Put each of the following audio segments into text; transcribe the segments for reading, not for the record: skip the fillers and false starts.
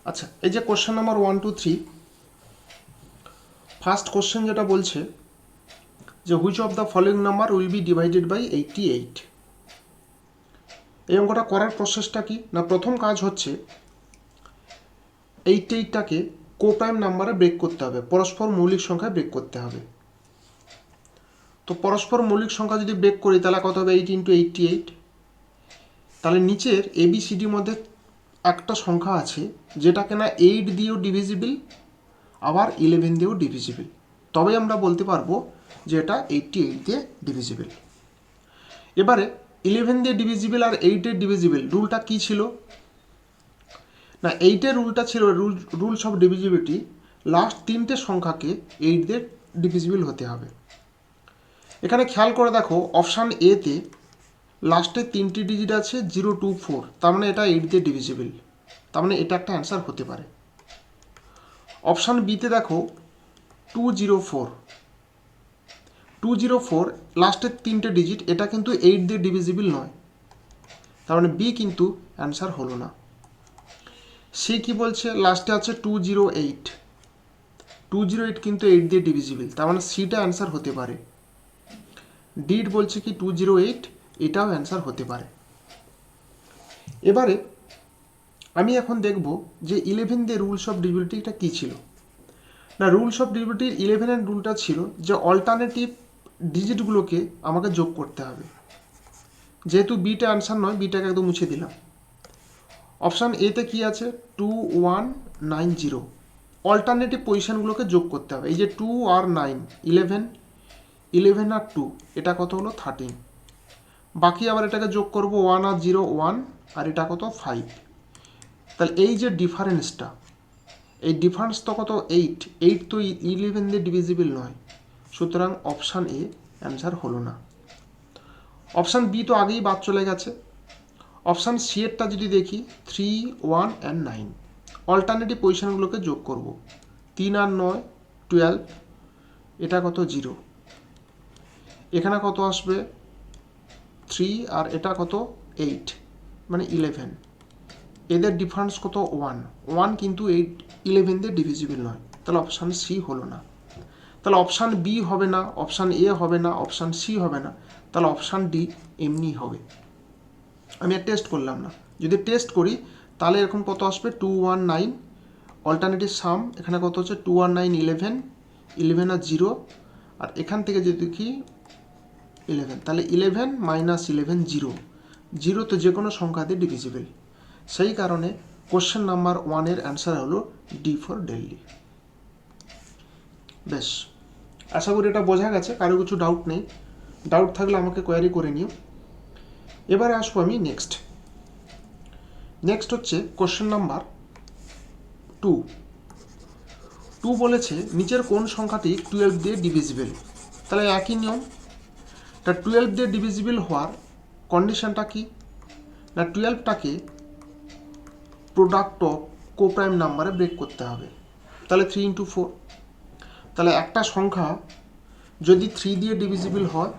আচ্ছা, এই যে কোশ্চেন নাম্বার 1 2 3, ফার্স্ট কোশ্চেন যেটা বলছে যে which of the following number will be divided by 88। এই অঙ্কটা করার প্রসেসটা কি না, প্রথম কাজ হচ্ছে 88টাকে কোপ্রাইম নাম্বারে ব্রেক করতে হবে, পরস্পর মৌলিক সংখ্যায় ব্রেক করতে হবে। তো পরস্পর মৌলিক সংখ্যা যদি ব্রেক করি তাহলে কত হবে, 8 ইন্টু 88। তাহলে নিচের এবিসিডির মধ্যে একটা সংখ্যা আছে যেটাকে না 8 দিয়েও ডিভিজিবল, আবার 11 দিয়েও ডিভিজিবল, তবে আমরা বলতে পারবো যে এটা 88 দিয়ে ডিভিজিবল। এবারে 11 দিয়ে ডিভিজিবল আর 8 ডিভিজিবল রুলটা কি ছিল না, 8 রুলটা ছিল রুলস অফ ডিভিজিবিলিটি, লাস্ট তিনটে সংখ্যাকে 8 দিয়ে ডিভিজিবল হতে হবে। এখানে খেয়াল করে দেখো অপশান এতে লাস্টে তিনটি ডিজিট আছে 0 2 4, তার মানে এটা 8 দিয়ে ডিভিজিবল, তার মানে এটা একটা অ্যান্সার হতে পারে। অপশান বিতে দেখো 204, 204 লাস্টের তিনটে ডিজিট, এটা কিন্তু 8 দিয়ে ডিভিজিবল নয়, তার মানে বি কিন্তু অ্যান্সার হলো না। সে কি বলছে, লাস্টে আছে 208, 208 কিন্তু 8 দিয়ে ডিভিজিবল, তার মানে সিটা অ্যান্সার হতে পারে। ডিড বলছে কি 208, এটাও অ্যান্সার হতে পারে। এবারে আমি এখন দেখব যে 11 দিয়ে রুলস অফ ডিভিজিবিলিটিটা কী ছিল না, রুলস অফ ডিভিজিবিলিটির 11 রুলটা ছিল যে অল্টারনেটিভ ডিজিটগুলোকে আমাকে যোগ করতে হবে। যেহেতু বিটা অ্যান্সার নয়, বিটাকে একদম মুছে দিলাম। অপশান এতে কি আছে 2190, অল্টারনেটিভ পজিশানগুলোকে যোগ করতে হবে। এই যে 2 আর 9, 11, 11 আর 2, এটা কত হলো 13। বাকি আবার এটাকে যোগ করব 1 আর 0 1, আর এটা কত 5। তাহলে এই যে ডিফারেন্সটা, এই ডিফারেন্স তো কত 8, 8 তো 11 দিয়ে ডিভিজিবল নয়, সুতরাং অপশান এ অ্যান্সার হলো না। অপশান বি তো আগেই বাদ চলে গেছে। অপশান সি এরটা যদি দেখি 3 1 অ্যান্ড 9, অল্টারনেটিভ পজিশানগুলোকে যোগ করব, 3 আর 9 12, এটা কত 0, এখানে কত আসবে 3, আর এটা কত 8, মানে 11, এদের ডিফারেন্স কত 1, 1 কিন্তু 8 11 দিয়ে ডিভিজিবল নয়, তাহলে অপশান সি হলো না। তাহলে অপশান বি হবে না, অপশান এ হবে না, অপশান সি হবে না, তাহলে অপশান ডি এমনি হবে। আমি আর টেস্ট করলাম না, যদি টেস্ট করি তাহলে এরকম কত আসবে 219, অল্টারনেটিভ সাম এখানে কত হচ্ছে 219 11, 11 আর 0, আর এখান থেকে যদি দেখি 11, তাহলে 11 মাইনাস 11 0, 0 তো যে কোনো সংখ্যা দিয়ে ডিভিজিবল, সেই কারণে কোশ্চেন নাম্বার 1 অ্যান্সার হলো ডি ফর দিল্লি। বেশ, আশা করি এটা বোঝা গেছে, কারো কিছু ডাউট নেই। ডাউট থাকলে আমাকে কোয়ারি করে নিও। এবারে আসবো আমি নেক্সট হচ্ছে কোশ্চেন নাম্বার 2। 2 বলেছে নিচের কোন সংখ্যাটি 12 দিয়ে ডিভিজিবল। তাহলে একই নিয়ম, তা 12 দিয়ে ডিভিজিবল হওয়ার কন্ডিশনটা কি না, 12টাকে প্রোডাক্ট অফ কোপ্রাইম নাম্বারে ব্রেক করতে হবে। তাহলে 3 ইন্টু 4, তাহলে একটা সংখ্যা যদি 3 দিয়ে ডিভিজিবল হয়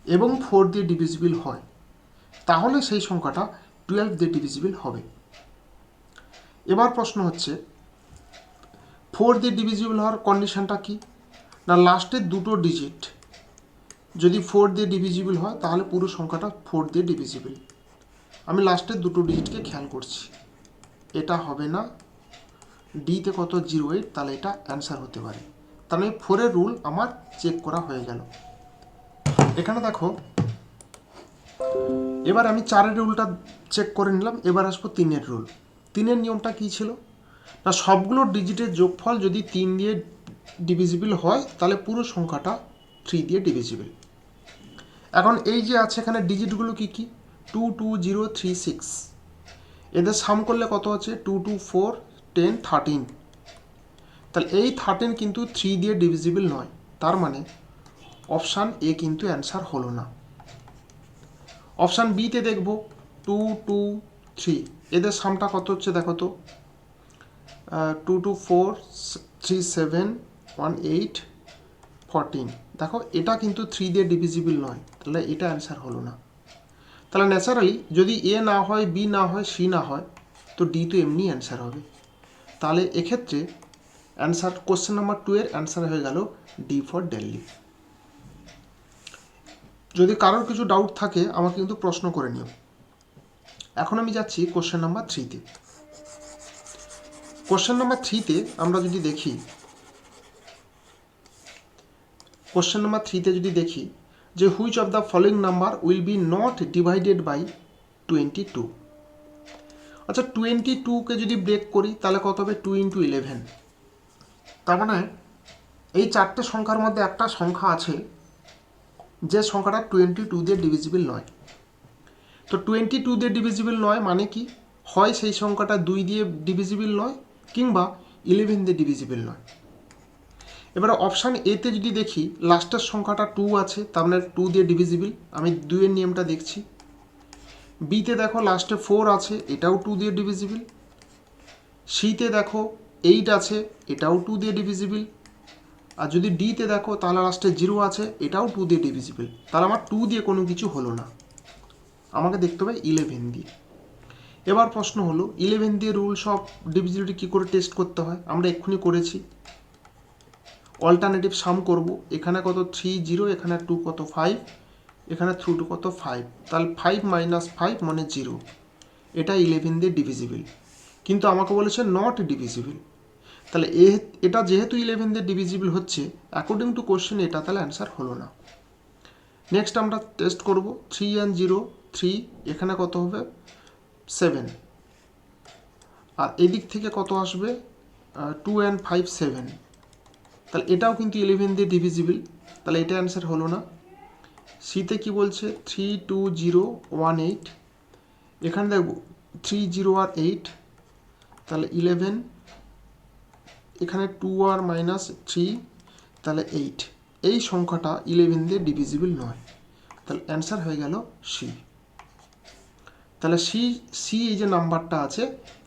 এবং 4 দিয়ে ডিভিজিবল হয়, তাহলে সেই সংখ্যাটা 12 দিয়ে ডিভিজিবল হবে। এবার প্রশ্ন হচ্ছে 4 দিয়ে ডিভিজিবল হওয়ার কন্ডিশনটা কি না, লাস্টের দুটো ডিজিট যদি 4 দিয়ে ডিভিজিবল হয় তাহলে পুরো সংখ্যাটা 4 দিয়ে ডিভিজিবল। আমি লাস্টের দুটো ডিজিটকে খেয়াল করছি, এটা হবে না, ডিতে কত 08, তাহলে এটা অ্যান্সার হতে পারে। তাহলে 4 রুল আমার চেক করা হয়ে গেল। এখানে দেখো এবার আমি 4 রুলটা চেক করে নিলাম। এবার আসবো 3 রুল। 3 নিয়মটা কী ছিল না, সবগুলো ডিজিটের যোগফল যদি 3 দিয়ে ডিভিজিবল হয় তাহলে পুরো সংখ্যাটা 3 দিয়ে ডিভিজিবল। এখন এই যে আছে এখানে ডিজিটগুলো কি কি 2 2 0 3 6, এদের সাম করলে কত আছে 2 2 4 10 13, তাহলে এই 13 কিন্তু 3 দিয়ে ডিভিজিবল নয়, তার মানে অপশান এ কিন্তু অ্যান্সার হলো না। অপশান বিতে দেখব 2 2 3, এদের সামটা কত হচ্ছে দেখো তো 2 2 4 3 7 1 8 14, দেখো এটা কিন্তু 3 দিয়ে ডিভিজিবল নয়, তাহলে এটা অ্যান্সার হলো না। তাহলে ন্যাচারালি যদি এ না হয়, বি না হয়, সি না হয়, তো ডি তো এমনি অ্যান্সার হবে। তাহলে এক্ষেত্রে অ্যান্সার কোশ্চেন নাম্বার 2 এর অ্যান্সার হয়ে গেল ডি ফর দিল্লি। যদি কারোর কিছু ডাউট থাকে আমাকে কিন্তু প্রশ্ন করে নিও। এখন আমি যাচ্ছি কোশ্চেন নাম্বার 3-তে। কোশ্চেন নাম্বার 3-তে আমরা যদি দেখি, কোশ্চেন নাম্বার 3-তে যদি দেখি যে which of the following number will be not divided by 22। আচ্ছা 22কে যদি ব্রেক করি তাহলে কত হবে? 2 × 11। তার মানে এই চারটে সংখ্যার মধ্যে একটা সংখ্যা আছে যে সংখ্যাটা 22 দিয়ে ডিভিজিবল নয়। তো 22 দিয়ে ডিভিজিবল নয় মানে কি? হয় সেই সংখ্যাটা 2 দিয়ে ডিভিজিবল নয় কিংবা 11 দিয়ে ডিভিজিবল নয়। এবারে অপশান এতে যদি দেখি লাস্টের সংখ্যাটা 2 আছে, তার মানে 2 দিয়ে ডিভিজিবল, আমি 2 এর নিয়মটা দেখছি। বিতে দেখো লাস্টে 4 আছে, এটাও 2 দিয়ে ডিভিজিবল। সিতে দেখো 8 আছে, এটাও 2 দিয়ে ডিভিজিবল। আর যদি ডিতে দেখো তাহলে লাস্টে 0 আছে, এটাও 2 দিয়ে ডিভিজিবল। তাহলে আমার 2 দিয়ে কোনো কিছু হলো না, আমাকে দেখতে হবে 11 দিয়ে। এবার প্রশ্ন হলো 11 দিয়ে রুলস অফ ডিভিজিবিলিটি কী করে টেস্ট করতে হয়? আমরা এক্ষুনি করেছি। অল্টারনেটিভ সাম করব। এখানে কত 3 0, এখানে 2 কত 5, এখানে 3 2 কত 5, তাহলে 5 - 5 মানে 0। এটা 11 দিয়ে ডিভিজিবল, কিন্তু আমাকে বলেছে নট ডিভিজিবল। তাহলে এটা যেহেতু 11 দিয়ে ডিভিজিবল হচ্ছে, অ্যাকর্ডিং টু কোশ্চেন এটা তাহলে অ্যান্সার হলো না। নেক্সট আমরা টেস্ট করব 3 and 0 3, এখানে কত হবে 7, আর এদিক থেকে কত আসবে 2 and 5 7, তাহলে এটাও কিন্তু 11 দিয়ে ডিভিজিবল, তাহলে এটা অ্যান্সার হলো না। সিতে কি বলছে 3 2 0 1 8, এখানে দেখব 3 0 আর 8, তাহলে 11, এখানে 2 আর -3, তাহলে 8। এই সংখ্যাটা 11 দিয়ে ডিভিজিবল নয়, তাহলে অ্যান্সার হয়ে গেল সি। তাহলে সি এই যে নাম্বারটা আছে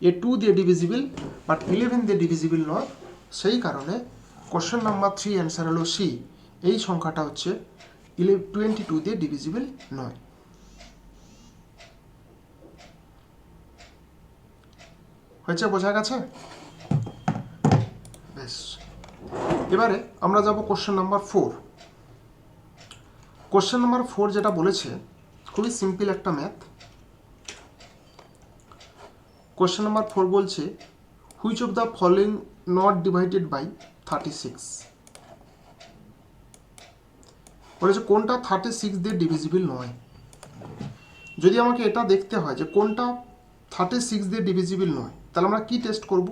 এ 2 দিয়ে ডিভিজিবল বাট 11 দিয়ে ডিভিজিবল নয়, সেই কারণে কোশ্চেন নাম্বার 3 অ্যান্সার হলো সি। এই সংখ্যাটা হচ্ছে 22 দিয়ে ডিভিজিবল নয়। হয়েছে? বোঝা গেছে? বেশ, এবারে আমরা যাব কোশ্চেন নাম্বার 4। কোশ্চেন নাম্বার 4 যেটা বলেছে খুবই সিম্পল একটা ম্যাথ। কোশ্চেন নাম্বার 4 বলছে which of the following not divided by 36। বলেছে কোনটা 36 দিয়ে ডিভিজিবল নয়। যদি আমাকে এটা দেখতে হয় যে কোনটা 36 দিয়ে ডিভিজিবল নয়, তাহলে আমরা কি টেস্ট করব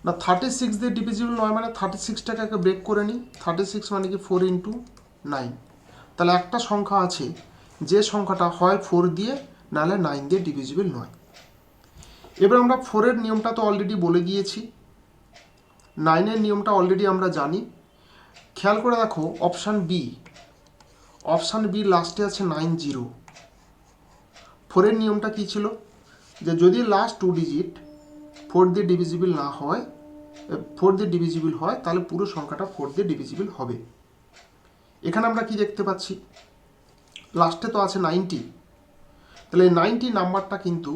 না? 36 দিয়ে ডিভিজিবল নয় মানে 36টাকে ব্রেক করে নিই। 36 মানে কি 4 × 9, তাহলে একটা সংখ্যা আছে যে সংখ্যাটা হয় 4 দিয়ে নাহলে 9 দিয়ে ডিভিজিবল নয়। এবার আমরা 4-এর নিয়মটা তো অলরেডি বলে দিয়েছি, 9-এর নিয়মটা অলরেডি আমরা জানি। খেয়াল করে দেখো অপশান বি লাস্টে আছে 9 0। 4-এর নিয়মটা কী ছিল? যে যদি লাস্ট 2 ডিজিট 4 দিয়ে ডিভিজিবল না হয়, 4 দিয়ে ডিভিজিবল হয়, তাহলে পুরো সংখ্যাটা 4 দিয়ে ডিভিজিবল হবে। এখানে আমরা কি দেখতে পাচ্ছি? লাস্টে তো আছে 90, তাহলে 90 নাম্বারটা কিন্তু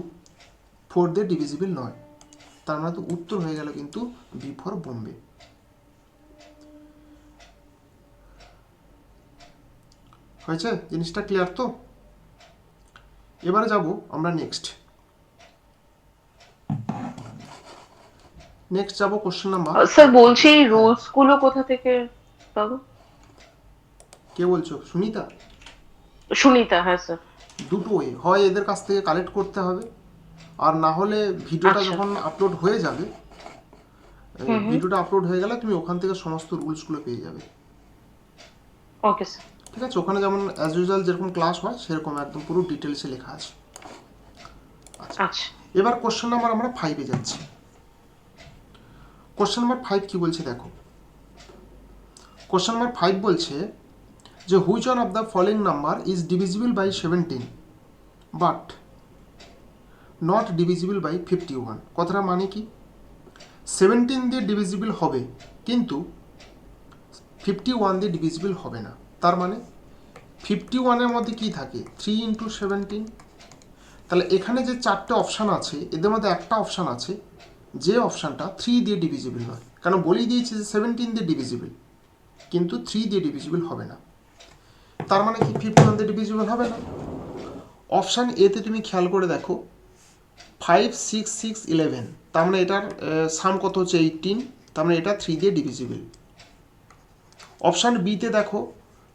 4 দিয়ে ডিভিজিবল নয়। তার মানে তো উত্তর হয়ে গেল কিন্তু বি ফর বোম্বে। হয়েছে? জিনিসটা ক্লিয়ার তো? এবারে যাব আমরা নেক্সট যাব কোশ্চেন নাম্বার। স্যার বলছি রুলস গুলো কোথা থেকে পাবো? কে বলছো? সুনিতা? সুনিতা, হ্যাঁ স্যার। দুটো ওয়ে, হয় এদের কাছ থেকে কালেক্ট করতে হবে, আর না হলে ভিডিওটা আচ্ছা। যখন আপলোড হয়ে যাবে, হুম হুম। ভিডিওটা আপলোড হয়ে গেলে তুমি ওখান থেকে সমস্ত রুলসগুলো পেয়ে যাবে। Okay sir. ঠিক আছে? ওখানে যেমন অ্যাজ ইউজুয়াল যেরকম ক্লাস হয় সেরকম একদম পুরো ডিটেলসে লেখা আছে। আচ্ছা। এবার কোশ্চেন নাম্বার আমরা 5-এ যাচ্ছি। কোশ্চেন নাম্বার 5 কি বলছে দেখো। কোশ্চেন নাম্বার 5 বলছে যে which one of the following number is divisible by 17 but not divisible by 51। কথাটা মানে কি? 17 দিয়ে ডিভিজিবল হবে কিন্তু 51 দিয়ে ডিভিজিবল হবে না। তার মানে 51-এর মধ্যে কি থাকে? 3 × 17, তাহলে এখানে যে চারটে অপশান আছে এদের মধ্যে একটা অপশান আছে যে অপশানটা 3 দিয়ে ডিভিজিবল নয়, কারণ বলেই দিয়েছে যে 17 দিয়ে ডিভিজিবল, কিন্তু 3 দিয়ে ডিভিজিবল হবে না। তার মানে কি 51 দিয়ে ডিভিজিবল হবে না। অপশান এতে তুমি খেয়াল করে দেখো 5, 6, 6, 11, তার মানে এটার সাম কত হচ্ছে 18, তার মানে এটা 3 দিয়ে ডিভিজিবল। অপশান বিতে দেখো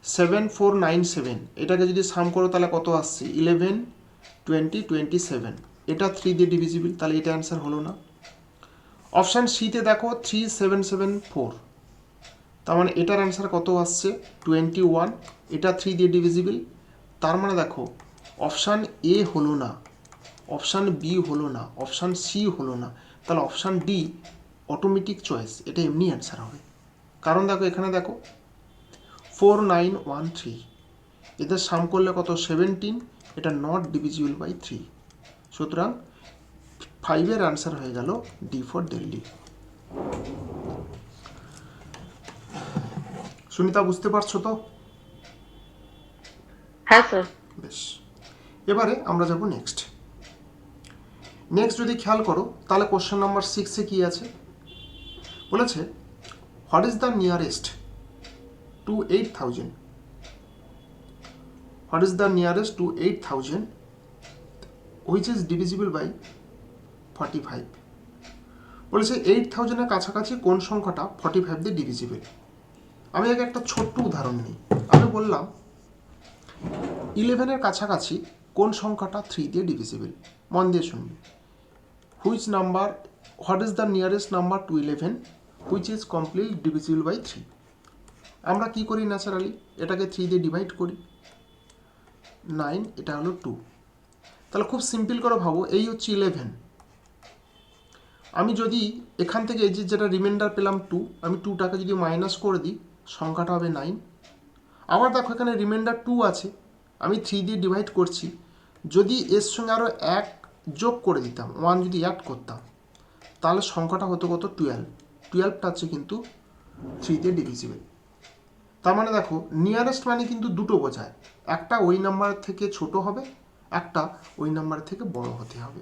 7, 4, 9, 7, এটাকে যদি সাম করো তাহলে কত আসছে 11, 20, 27, এটা 3 দিয়ে ডিভিজিবল, তাহলে এটা অ্যান্সার হলো না। অপশান সিতে দেখো 3, 7, 7, 4, তার মানে এটার অ্যান্সার কত আসছে 21, এটা 3 দিয়ে ডিভিজিবল। তার মানে দেখো অপশান এ হলো না, অপশান বি হলো না, অপশান সি হলো না, তাহলে অপশান ডি অটোমেটিক চয়েস, এটা এমনি অ্যান্সার হবে। কারণ দেখো এখানে দেখো 4, 9, 1, 3, এদের সাম করলে কত 17, এটা নট ডিভিজিবল বাই 3, সুতরাং 5-এর অ্যান্সার হয়ে গেল ডি ফর দিল্লি। সুনিতা বুঝতে পারছো তো? হ্যাঁ স্যার। বেশ, এবারে আমরা যাব নেক্সট যদি খেয়াল করো তাহলে কোশ্চেন নাম্বার 6-এ কি আছে বলেছে, what is the nearest to 8,000, what is the nearest to 8,000 which is divisible by 45। বলেছে 8,000-এর কাছাকাছি কোন সংখ্যাটা 45 দিয়ে ডিভিজিবল। আমি আগে একটা ছোট্ট উদাহরণ নিই। আমি বললাম 11-এর কাছাকাছি কোন সংখ্যাটা 3 দিয়ে ডিভিজিবল। মন দিয়ে শুনবে, which number, what is the nearest number to 11 which is completely divisible by 3। আমরা কি করি ন্যাচারালি, এটাকে 3 দিয়ে ডিভাইড করি, 9, এটা হলো 2। তাহলে খুব সিম্পল করে ভাবো, এই হচ্ছে 11, আমি যদি এখান থেকে এই যে যেটা রিমাইন্ডার পেলাম 2, আমি 2টাকে যদি মাইনাস করে দিই সংখ্যাটা হবে 9। আবার দেখো এখানে রিমাইন্ডার 2 আছে, আমি 3 দিয়ে ডিভাইড করছি, যদি এর সঙ্গে আরও 1 যোগ করে দিতাম, 1 যদি অ্যাড করতাম, তাহলে সংখ্যাটা হতো কত 12, 12টা হচ্ছে কিন্তু 3 দিয়ে ডিভিজিবল। তার মানে দেখো নিয়ারেস্ট মানে কিন্তু দুটো বোঝায়, একটা ওই নাম্বারের থেকে ছোট হবে, একটা ওই নাম্বারের থেকে বড় হতে হবে।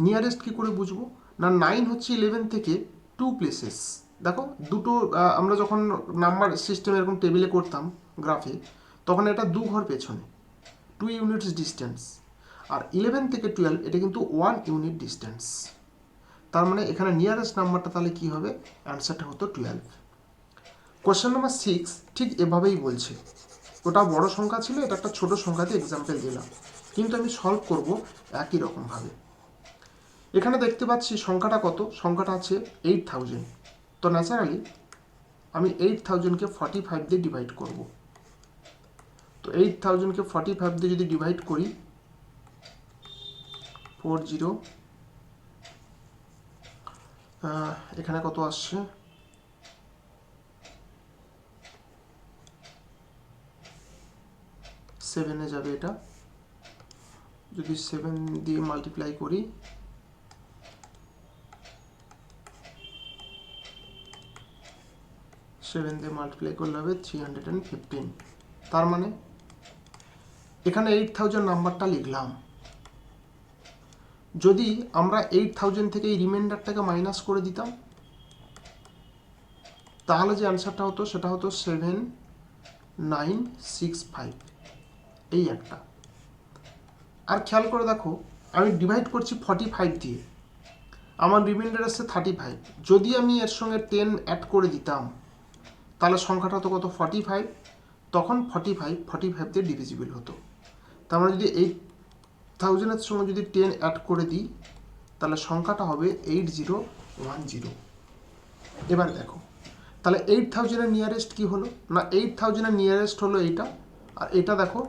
নিয়ারেস্ট কি করে বুঝবো না, 9 হচ্ছে 11 থেকে 2 প্লেসেস। দেখো দুটো, আমরা যখন নাম্বার সিস্টেম এরকম টেবিলে করতাম গ্রাফে, তখন এটা 2 ঘর পেছনে, 2 ইউনিটস ডিস্টেন্স। আর 11 থেকে 12 এটা কিন্তু 1 ইউনিট ডিস্টেন্স। তার মানে এখানে নিয়ারেস্ট নাম্বারটা তাহলে কি হবে, অ্যান্সারটা হতো 12। কোয়েশ্চেন নাম্বার 6 ঠিক এভাবেই বলছে, ওটা বড় সংখ্যা ছিল, এটা একটা ছোট সংখ্যাতে এক্সাম্পল দিলাম, কিন্তু আমি সলভ করব একই রকমভাবে। এখানে দেখতে পাচ্ছি সংখ্যাটা কত, সংখ্যাটা আছে 8,000, তো ন্যাচারালি আমি 8,000-কে 45 দিয়ে ডিভাইড করব। তো 8,000-কে 45 দিয়ে যদি ডিভাইড করি 40, এখানে কত আসছে 7-এ যাবে, এটা যদি 7 দিয়ে মাল্টিপ্লাই করি 7 দিয়ে মাল্টিপ্লাই করলে হবে 315। তার মানে এখানে 8,000 নাম্বারটা লিখলাম, যদি আমরা 8,000 থেকে এই রিমাইন্ডারটাকে মাইনাস করে দিতাম, তাহলে যে অ্যান্সারটা হতো সেটা হতো 7,965, এই একটা। আর খেয়াল করে দেখো আমি ডিভাইড করছি 45 দিয়ে, আমার রিমাইন্ডার আসছে 35, যদি আমি এর সঙ্গে 10 অ্যাড করে দিতাম তাহলে সংখ্যাটা তো কত 45, তখন 45 দিয়ে ডিভিজিবল হতো। তার মানে যদি 8,000-এর সঙ্গে যদি 10 অ্যাড করে দিই তাহলে সংখ্যাটা হবে 8010। এবার দেখো তাহলে 8,000-এর নিয়ারেস্ট কি হলো না, 8,000-এর নিয়ারেস্ট হলো এইটা, আর এটা দেখো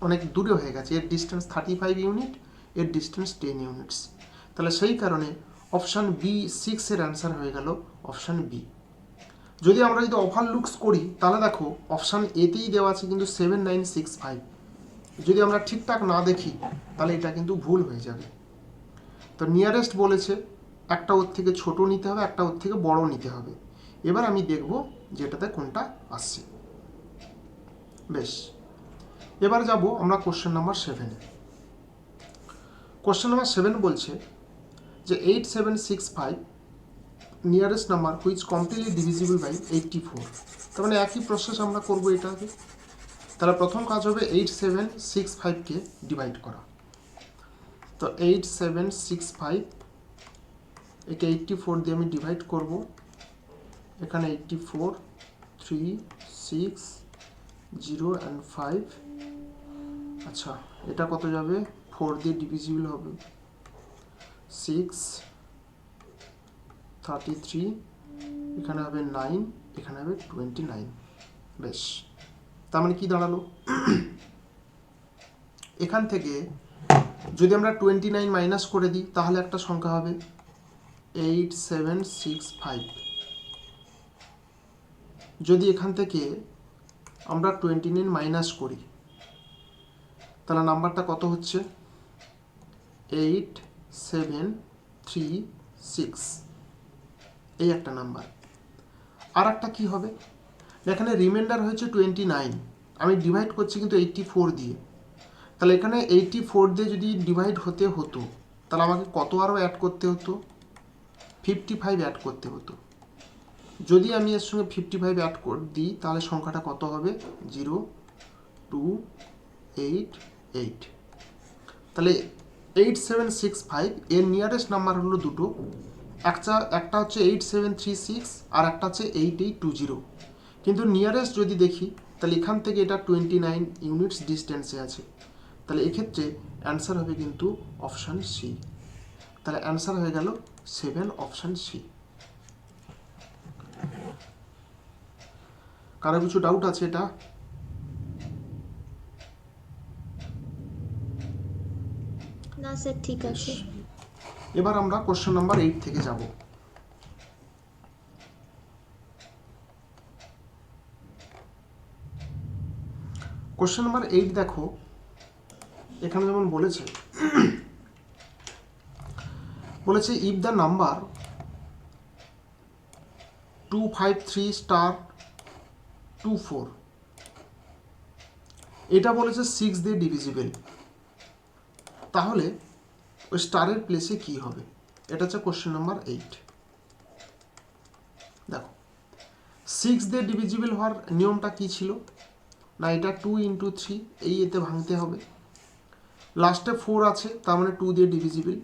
অনেক দূরে হয়ে গেছে, এর ডিস্টেন্স 35 ইউনিট, এর ডিস্টেন্স 10 ইউনিটস। তাহলে সেই কারণে অপশান বি 6-এর অ্যান্সার হয়ে গেল অপশান বি। যদি আমরা যদি ওভারলুকস করি তাহলে দেখো অপশান এতেই দেওয়া আছে কিন্তু 7,965, যদি আমরা ঠিকঠাক না দেখি তাহলে এটা কিন্তু ভুল হয়ে যাবে। তো নিয়ারেস্ট বলেছে একটা ওর থেকে ছোট নিতে হবে, একটা ওর থেকে বড় নিতে হবে। এবার আমি দেখব যে এটাতে কোনটা আসছে। বেশ, এবার যাব আমরা কোশ্চেন নাম্বার 7-এ। কোশ্চেন নাম্বার 7 বলছে যে 8765 nearest number which completely divisible by 84। তার মানে একই প্রসেস আমরা করব এটাকে। তাহলে প্রথম কাজ হবে 8765কে ডিভাইড করা। তো 8765 একে 84 দিয়ে আমি ডিভাইড করব। এখানে 84, 3, 6, 0 and 5। আচ্ছা, এটা কত যাবে? 4 দিয়ে ডিভিজিবল হবে, 6, 33, এখানে হবে 9, এখানে হবে 29। বেশ, তার মানে কি দাঁড়ালো? এখান থেকে যদি আমরা 29 মাইনাস করে দিই তাহলে একটা সংখ্যা হবে 8765। যদি এখান থেকে আমরা 29 মাইনাস করি তাহলে নাম্বারটা কত হচ্ছে? 8736। এই একটা নাম্বার। আর একটা কী হবে? এখানে রিমাইন্ডার হয়েছে 29, আমি ডিভাইড করছি কিন্তু 84 দিয়ে। তাহলে এখানে 84 দিয়ে যদি ডিভাইড হতে হতো তাহলে আমাকে কত আরও অ্যাড করতে হতো? 55 অ্যাড করতে হতো। যদি আমি এর সঙ্গে 55 অ্যাড করে দিই তাহলে সংখ্যাটা কত হবে? 0288। তাহলে 8765 এর নিয়ারেস্ট নাম্বার হলো দুটো, একটা হচ্ছে 8736 আর একটা হচ্ছে 8820। কিন্তু নিয়ারেস্ট যদি দেখি তাহলে এখান থেকে এটা 29 ইউনিটস ডিস্টেন্সে আছে। তাহলে এক্ষেত্রে অ্যান্সার হবে কিন্তু অপশান সি। তাহলে অ্যান্সার হয়ে গেল 7, অপশান সি। কারো কিছু ডাউট আছে এটা? না স্যার, ঠিক আছে। এবার আমরা কোশ্চেন নাম্বার 8 থেকে যাব। কোশ্চেন নাম্বার 8 দেখো, এখানে যেমন বলেছে ইফ দ্য নাম্বার 253*24, এটা বলেছে 6 দিয়ে ডিভিজিবল, তাহলে ওই স্টারের প্লেসে কি হবে? এটা হচ্ছে কোশ্চেন নাম্বার 8। দেখো 6 দিয়ে ডিভিজিবল হওয়ার নিয়মটা কি ছিল? না, এটা 2 × 3 এই এতে ভাঙতে হবে। লাস্টে 4 আছে, তার মানে 2 দিয়ে ডিভিজিবল।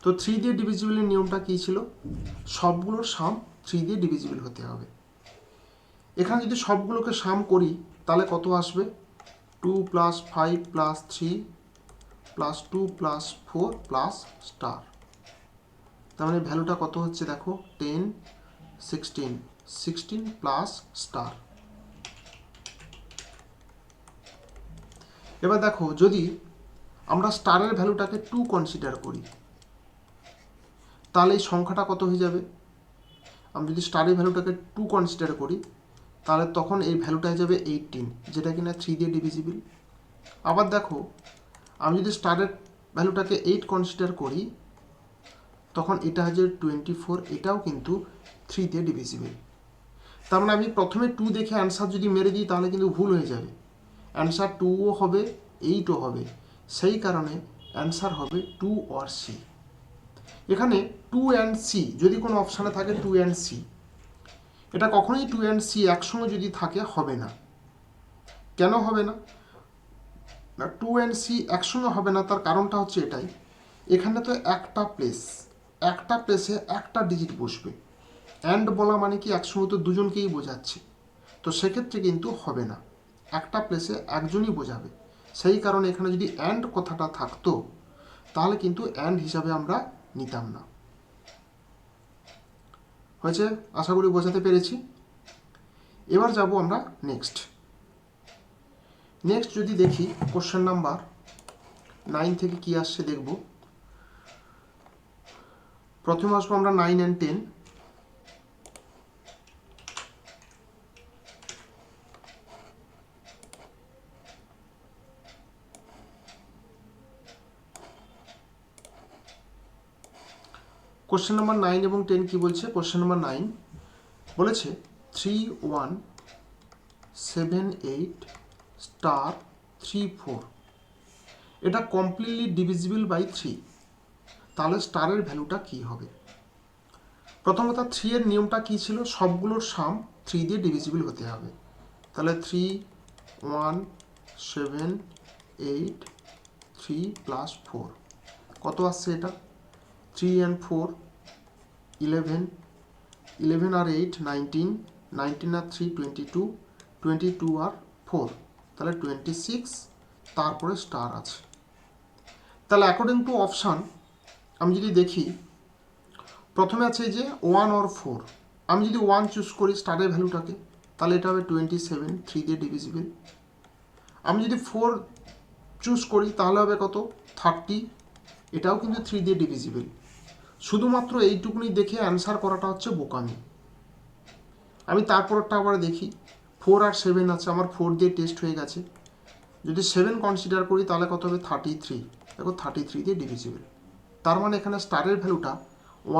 তো 3 দিয়ে ডিভিজিবলের নিয়মটা কী ছিল? সবগুলোর সাম 3 দিয়ে ডিভিজিবল হতে হবে। এখানে যদি সবগুলোকে সাম করি তাহলে কত আসবে? 2 + 5 + 3 + 2 + 4 + স্টার। তার মানে ভ্যালুটা কত হচ্ছে দেখো? 10, 16, 16 প্লাস স্টার। এবার দেখো যদি আমরা স্টারের ভ্যালুটাকে 2 কনসিডার করি তাহলে এই সংখ্যাটা কত হয়ে যাবে? আমি যদি স্টারের ভ্যালুটাকে 2 কনসিডার করি তাহলে তখন এই ভ্যালুটা হয়ে যাবে 18, যেটা কিনা 3 দিয়ে ডিভিজিবল। আবার দেখো আমি যদি স্টারের ভ্যালুটাকে 8 কনসিডার করি তখন এটা হয়ে যাবে 24, এটাও কিন্তু 3 দিয়ে ডিভিজিবল। তার মানে আমি প্রথমে 2 দেখে অ্যান্সার যদি মেরে দিই তাহলে কিন্তু ভুল হয়ে যাবে। অ্যান্সার 2ও হবে, 8ও হবে। সেই কারণে অ্যান্সার হবে 2 অর সি। এখানে 2 অ্যান্ড সি যদি কোনো অপশানে থাকে 2 অ্যান্ড সি, এটা কখনোই 2 অ্যান্ড সি একসঙ্গে যদি থাকে হবে না। কেন হবে না? 2 অ্যান্ড সি একসঙ্গে হবে না, তার কারণটা হচ্ছে এটাই, এখানে তো একটা প্লেসে একটা ডিজিট বসবে। অ্যান্ড বলা মানে কি একসঙ্গে তো দুজনকেই বোঝাচ্ছে, তো সেক্ষেত্রে কিন্তু হবে না, একটা প্লেসে একজনই বোঝাবে। সেই কারণে এখানে যদি অ্যান্ড কথাটা থাকতো তাহলে কিন্তু অ্যান্ড হিসাবে আমরা নিতাম না। হয়েছে? আশা করি বোঝাতে পেরেছি। এবার যাব আমরা নেক্সট যদি দেখি কোশ্চেন নাম্বার 9 থেকে কি আসছে দেখব। প্রথমে আসবো আমরা 9 and 10। কোশ্চেন নাম্বার 9 এবং 10 কি বলছে? কোশ্চেন নাম্বার 9 বলেছে 3178*34, এটা কমপ্লিটলি ডিভিজিবল বাই 3, তাহলে স্টারের ভ্যালুটা কি হবে? প্রথমত 3 এর নিয়মটা কি ছিল? সবগুলোর সাম 3 দিয়ে ডিভিজিবল হতে হবে। তাহলে 3 1 7 8 3 প্লাস 4 কত আসছে? এটা 3 and 4 11, 11 আর 8 19, 19 আর 3 22, 22 আর 4 তাহলে 26, তারপরে স্টার আছে। তাহলে অ্যাকর্ডিং টু অপশান আমি যদি দেখি, প্রথমে আছে যে 1 or 4, আমি যদি 1 চুজ করি স্টারের ভ্যালুটাকে, তাহলে এটা হবে 27, 3 দিয়ে ডিভিজিবল। আমি যদি 4 চুজ করি তাহলে হবে কত? 30, এটাও কিন্তু 3 দিয়ে ডিভিজিবল। শুধুমাত্র এইটুকুনি দেখে অ্যান্সার করাটা হচ্ছে বোকামি। আমি তারপরটা আবার দেখি, 4 আর 7 আছে, আমার 4 দিয়ে টেস্ট হয়ে গেছে। যদি 7 কনসিডার করি তাহলে কত হবে? 33, দেখো 33 দিয়ে ডিভিজিবল। তার মানে এখানে স্টারের ভ্যালুটা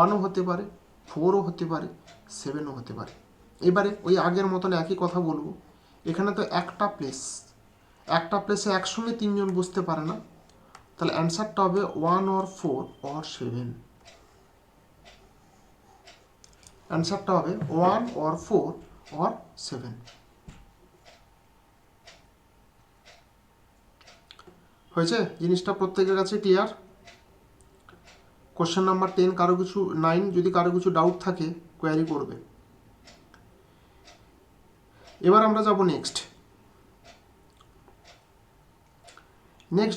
1ও হতে পারে, 4ও হতে পারে, 7ও হতে পারে। এবারে ওই আগের মতন একই কথা বলবো, এখানে তো একটা প্লেসে একসঙ্গে 3 জন বসতে পারে না, তাহলে অ্যান্সারটা হবে 1 or 4 or 7। অ্যান্সারটা হবে 1 or 4 or 7। হয়েছে? জিনিসটা প্রত্যেকের কাছে ক্লিয়ার? কোশ্চেন নাম্বার 10 কারো কিছু 9 যদি কারো কিছু ডাউট থাকে কোয়ারি করবে। এবার আমরা যাব নেক্সট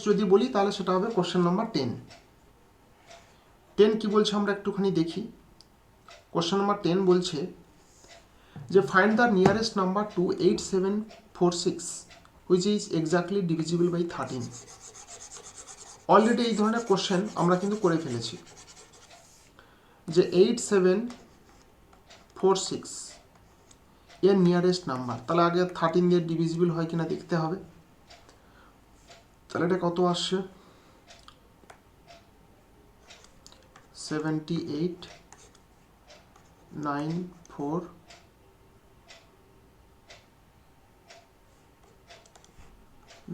যদি বলি তাহলে সেটা হবে কোশ্চেন নাম্বার 10 কি বলছে আমরা একটুখানি দেখি। কোশ্চেন নাম্বার 10 বলছে যে find the nearest number to 8746 which is exactly divisible by 13। Already এই ধরনের কোশ্চেন আমরা কিন্তু করে ফেলেছি, যে 8746 এর নিয়ারেস্ট নাম্বার, তাহলে আগে 13 দিয়ে ডিভিজিবল হয় কিনা দেখতে হবে। তাহলে এটা কত আসছে? 78 9 4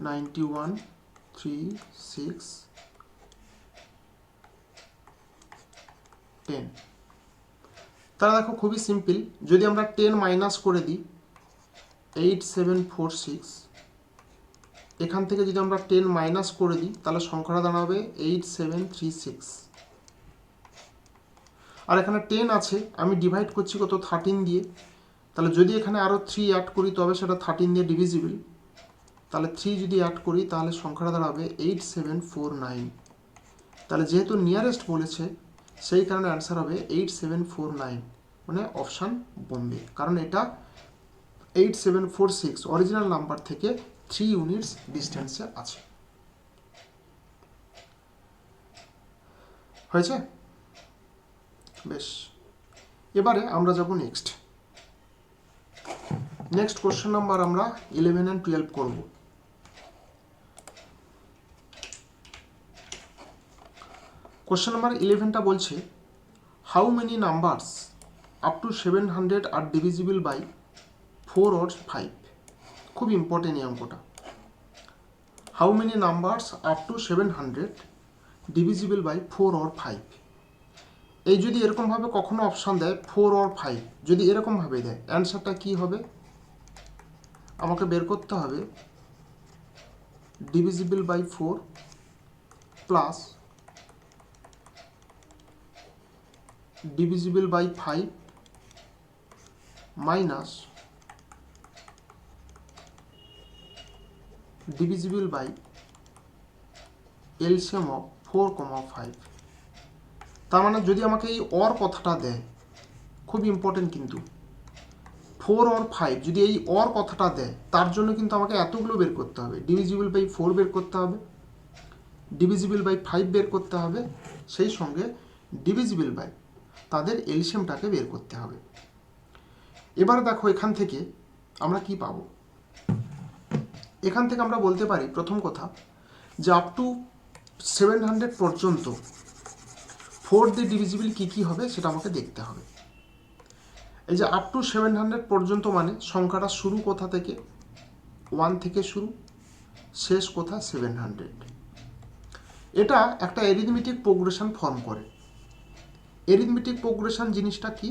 91 3 6 10। তাহলে দেখো খুবই সিম্পল, যদি আমরা 10 মাইনাস করে দিই 8746, এখান থেকে যদি আমরা 10 মাইনাস করে দিই তাহলে সংখ্যাটা দাঁড়াবে 8736। আর এখানে 10 আছে, আমি ডিভাইড করছি কত? 13 দিয়ে। তাহলে যদি এখানে আরও 3 অ্যাড করি তবে সেটা 13 দিয়ে ডিভিজিবল। তাহলে 3 যদি অ্যাড করি তাহলে সংখ্যাটা দাঁড়াবে 8749। তাহলে যেহেতু নিয়ারেস্ট বলেছে সেই কারণে অ্যান্সার হবে 8749, মানে অপশান বোম্বে, কারণ এটা 8746 অরিজিনাল নাম্বার থেকে 3 ইউনিটস ডিস্টেন্সে আছে। হয়েছে? বেশ, এবারে আমরা যাব নেক্সট কোশ্চেন নাম্বার আমরা 11 and 12 করব। কোশ্চেন নাম্বার 11টা বলছে how many numbers up to 700 are divisible by 4 or 5। খুব ইম্পর্টেন্ট এই অঙ্কটা। How many numbers up to 700 divisible by 4 or 5। এই যদি এরকমভাবে কখনো অপশান দেয় 4 or 5, যদি এরকমভাবে দেয় অ্যান্সারটা কি হবে? আমাকে বের করতে হবে divisible by 4 plus divisible by 5 minus divisible by LCM of 4,5। তার মানে যদি আমাকে এই অর কথাটা দেয়, খুব ইম্পর্টেন্ট কিন্তু, 4 or 5 যদি এই অর কথাটা দেয় তার জন্য কিন্তু আমাকে এতগুলো বের করতে হবে। ডিভিজিবল বাই 4 বের করতে হবে, ডিভিজিবল বাই 5 বের করতে হবে, সেই সঙ্গে ডিভিজিবল বাই তাদের এলসিএমটাকে বের করতে হবে। এবার দেখো এখান থেকে আমরা কি পাবো। এখান থেকে আমরা বলতে পারি প্রথম কথা যে আপ টু 700 পর্যন্ত 4 দিয়ে ডিভিজিবল কী হবে সেটা আমাকে দেখতে হবে। এই যে আপ টু 700 পর্যন্ত মানে সংখ্যাটা শুরু কোথা থেকে? 1 থেকে শুরু, শেষ কোথা? 700। এটা একটা অ্যারিথমেটিক প্রোগ্রেশন ফর্ম করে। অ্যারিথমেটিক প্রোগ্রেশন জিনিসটা কি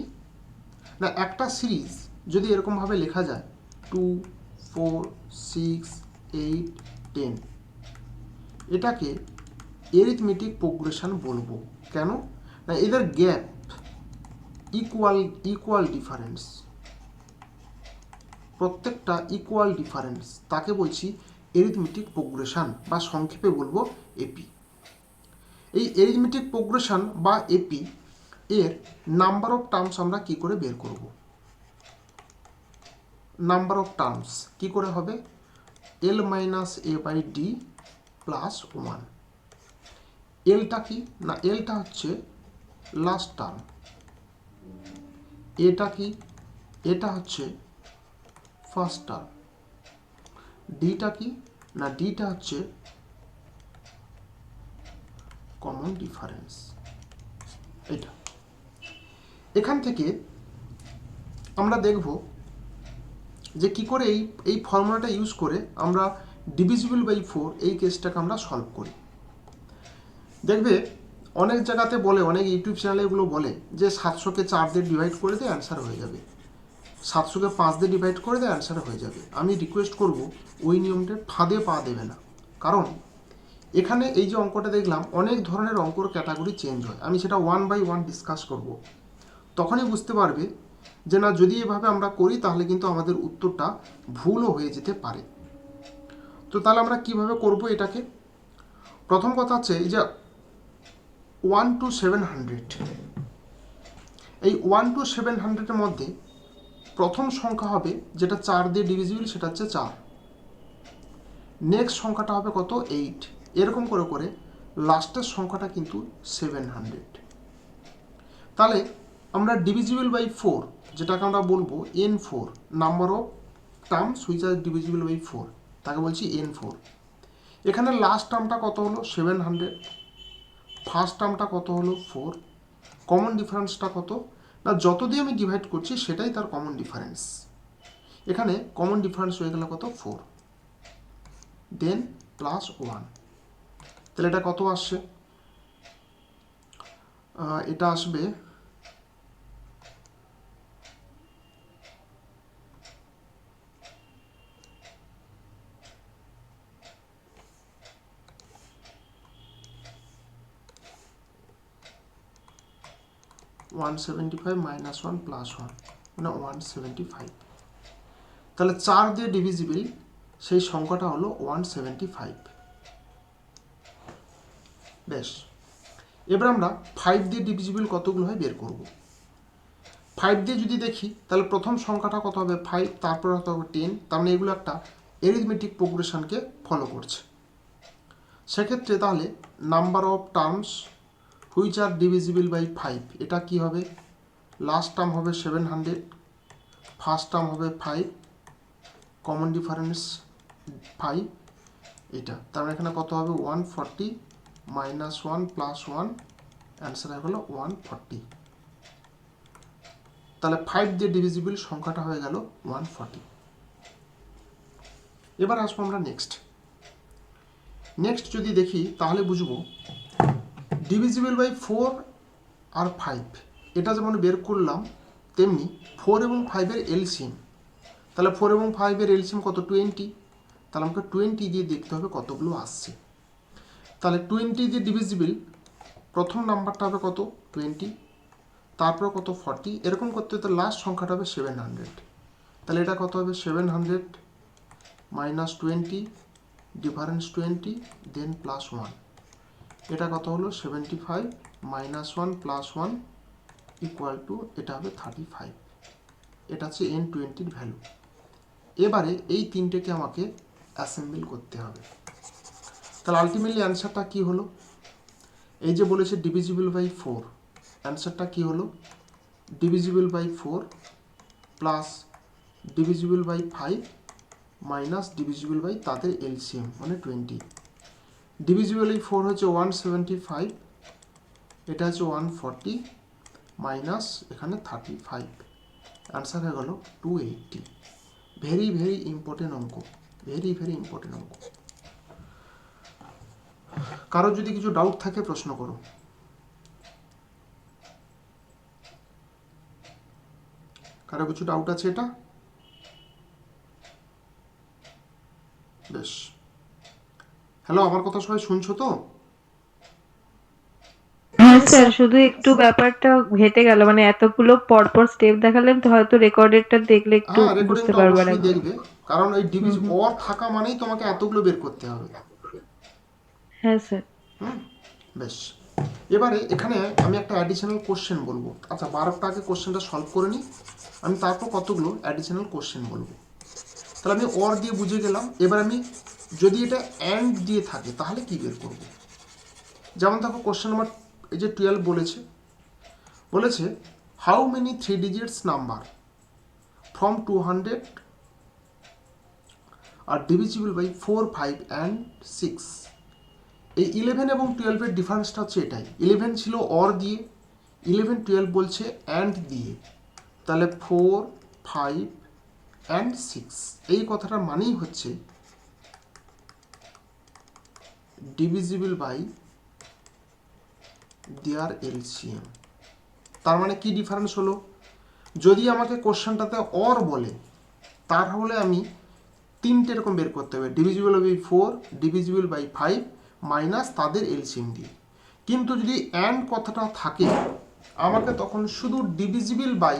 না, একটা সিরিজ যদি এরকমভাবে লেখা যায় 2 4 6 8 10, এটাকে অ্যারিথমেটিক প্রোগ্রেশন বলবো। কেন না, এদের গ্যাপ ইকুয়াল ডিফারেন্স, প্রত্যেকটা ইকুয়াল ডিফারেন্স, তাকে বলছি অ্যারিথমেটিক প্রোগ্রেশন বা সংক্ষেপে বলবো এপি। এই অ্যারিথমেটিক প্রোগ্রেশন বা এপি এর নাম্বার অফ টার্মস আমরা কি করে বের করব? নাম্বার অফ টার্মস কি করে হবে? L minus A by D plus 1। এলটা কি না, এলটা হচ্ছে লাস্ট টার্ম। এটা কি, এটা হচ্ছে ফার্স্ট টার্ম। ডিটা কি না, ডিটা হচ্ছে কমন ডিফারেন্স। এটা এখান থেকে আমরা দেখব যে কি করে এই ফর্মুলাটা ইউজ করে আমরা ডিভিজিবল বাই 4 এই কেসটাকে আমরা সলভ করি। দেখবে অনেক জায়গাতে বলে, অনেক ইউটিউব চ্যানেলে এগুলো বলে যে 700কে 4 দিয়ে ডিভাইড করে দিয়ে অ্যান্সার হয়ে যাবে, 700কে 5 দিয়ে ডিভাইড করে দিয়ে অ্যান্সার হয়ে যাবে। আমি রিকোয়েস্ট করব ওই নিয়মটা ফাঁদে পা দেবে না, কারণ এখানে এই যে অঙ্কটা দেখলাম অনেক ধরনের অঙ্কর ক্যাটাগরি চেঞ্জ হয়। আমি সেটা 1 বাই 1 ডিসকাস করব, তখনই বুঝতে পারবে যে না, যদি এভাবে আমরা করি তাহলে কিন্তু আমাদের উত্তরটা ভুলও হয়ে যেতে পারে। তো তাহলে আমরা কিভাবে করব এটাকে? প্রথম কথা হচ্ছে এই যে 1 to 700, এই 1 to 700-এর মধ্যে প্রথম সংখ্যা হবে যেটা 4 দিয়ে ডিভিজিবল, সেটা হচ্ছে 4। নেক্সট সংখ্যাটা হবে কত? 8। এরকম করে করে লাস্টের সংখ্যাটা কিন্তু 700। তাহলে আমরা ডিভিজিবল বাই 4, যেটাকে আমরা বলবো N4, number of terms which are divisible by 4, তাকে বলছি N4। এখানে লাস্ট টার্মটা কত হলো? 700। ফার্স্ট টার্মটা কত হলো? 4। কমন ডিফারেন্সটা কত না, যত দিয়ে আমি ডিভাইড করছি সেটাই তার কমন ডিফারেন্স। এখানে কমন ডিফারেন্স হয়ে গেল কত? 4। দেন প্লাস 1। তাহলে এটা কত আসছে? এটা আসবে 175 মাইনাস 1 প্লাস 1 মানে 175। তাহলে 4 দিয়ে ডিভিজিবল সেই সংখ্যাটা হলো 175। বেশ, এবার আমরা 5 দিয়ে ডিভিজিবল কতগুলো হয় বের করব। 5 দিয়ে যদি দেখি তাহলে প্রথম সংখ্যাটা কত হবে? 5, তারপর কত হবে? 10। তার মানে এগুলো একটা অ্যারিথমেটিক প্রোগ্রেশনকে ফলো করছে। সেক্ষেত্রে তাহলে number of terms which are divisible by 5, এটা কি হবে? লাস্ট টার্ম হবে 700, ফার্স্ট টার্ম হবে 5, কমন ডিফারেন্স 5, এটা তার মানে এখানে কত হবে? 140 মাইনাস 1 প্লাস 1, অ্যান্সার হয়ে গেল 140। তাহলে 5 দিয়ে ডিভিজিবল সংখ্যাটা হয়ে গেল 140। এবার আসবো আমরা নেক্সট যদি দেখি তাহলে বুঝবো ডিভিজিবল বাই 4 আর 5, এটা যেমন বের করলাম তেমনি 4 এবং 5-এর এলসিএম। তাহলে 4 এবং 5-এর এলসিএম কত? 20। তাহলে আমাকে 20 দিয়ে দেখতে হবে কতগুলো আসছে। তাহলে 20 দিয়ে ডিভিজিবল প্রথম নাম্বারটা হবে কত? 20, তারপর কত? 40, এরকম করতে হতে লাস্ট সংখ্যাটা হবে 700। তাহলে এটা কত হবে? 700 মাইনাস 20 ডিফারেন্স 20 দেন প্লাস 1, এটা কত হলো? 75 মাইনাস 1 প্লাস 1 ইকুয়াল টু, এটা হবে 35। এটা হচ্ছে N20-র ভ্যালু। এবারে এই তিনটেকে আমাকে অ্যাসেম্বল করতে হবে। তাহলে আলটিমেটলি অ্যান্সারটা কি হলো? এই যে বলেছে ডিভিজিবল বাই 4, অ্যান্সারটা কি হলো? Divisible by 4 plus divisible by 5 minus divisible by তাদের এলসিএম মানে 20। ডিভিজিবল এই 4 হচ্ছে 175, এটা হচ্ছে 140 মাইনাস এখানে 35, অ্যান্সার হয়ে গেল 280। ভেরি ভেরি ইম্পর্টেন্ট অঙ্ক, ভেরি ভেরি ইম্পর্টেন্ট অঙ্ক। কারো যদি কিছু ডাউট থাকে প্রশ্ন করো। কারো কিছু ডাউট আছে এটা? বেশ। হ্যালো, আমার কথা সবাই শুনছো তো? হ্যাঁ স্যার, শুধু একটু ব্যাপারটা ঘেটে গেল, মানে এতগুলো পরপর স্টেপ দেখালেন তো হয়তো রেকর্ডেডটা দেখলে একটু হ্যাঁ, বুঝতে রেকর্ডিংটা পারবো আর অবশ্যই একবার। দেখবে, কারণ এই ডিভিজ অর থাকা মানেই তোমাকে এতগুলো বের করতে হবে। হ্যাঁ স্যার। হুম, বেশ। এবারে এখানে আমি একটা অ্যাডিশনাল কোশ্চেন বলবো। আচ্ছা, 12টা আগে কোশ্চেনটা সলভ করে নিই, আমি তারপর কতগুলো অ্যাডিশনাল কোশ্চেন বলবো। তাহলে আমি অর দিয়ে বুঝে গেলাম। এবার আমি যদি এটা অ্যান্ড দিয়ে থাকে তাহলে কি বের করব? যেমন দেখো কোশ্চেন নাম্বার এই যে 12 বলেছে how many 3 digits number from 200 are divisible by 4, 5 and 6। এই 11 এবং 12-এর ডিফারেন্সটা হচ্ছে এটাই। 11 ছিল অর দিয়ে, 11, 12 বলছে অ্যান্ড দিয়ে। তাহলে 4, 5 অ্যান্ড 6, এই কথাটার মানেই হচ্ছে ডিভিজিবল বাই দেয়ার এলসিএম। তার মানে কি ডিফারেন্স হলো? যদি আমাকে কোশ্চেনটাতে অর বলে তাহলে আমি তিনটে এরকম বের করতে হবে, divisible by 4, divisible by 5 minus তাদের এলসিএম দিয়ে। কিন্তু যদি অ্যান্ড কথাটা থাকে আমাকে তখন শুধু ডিভিজিবল বাই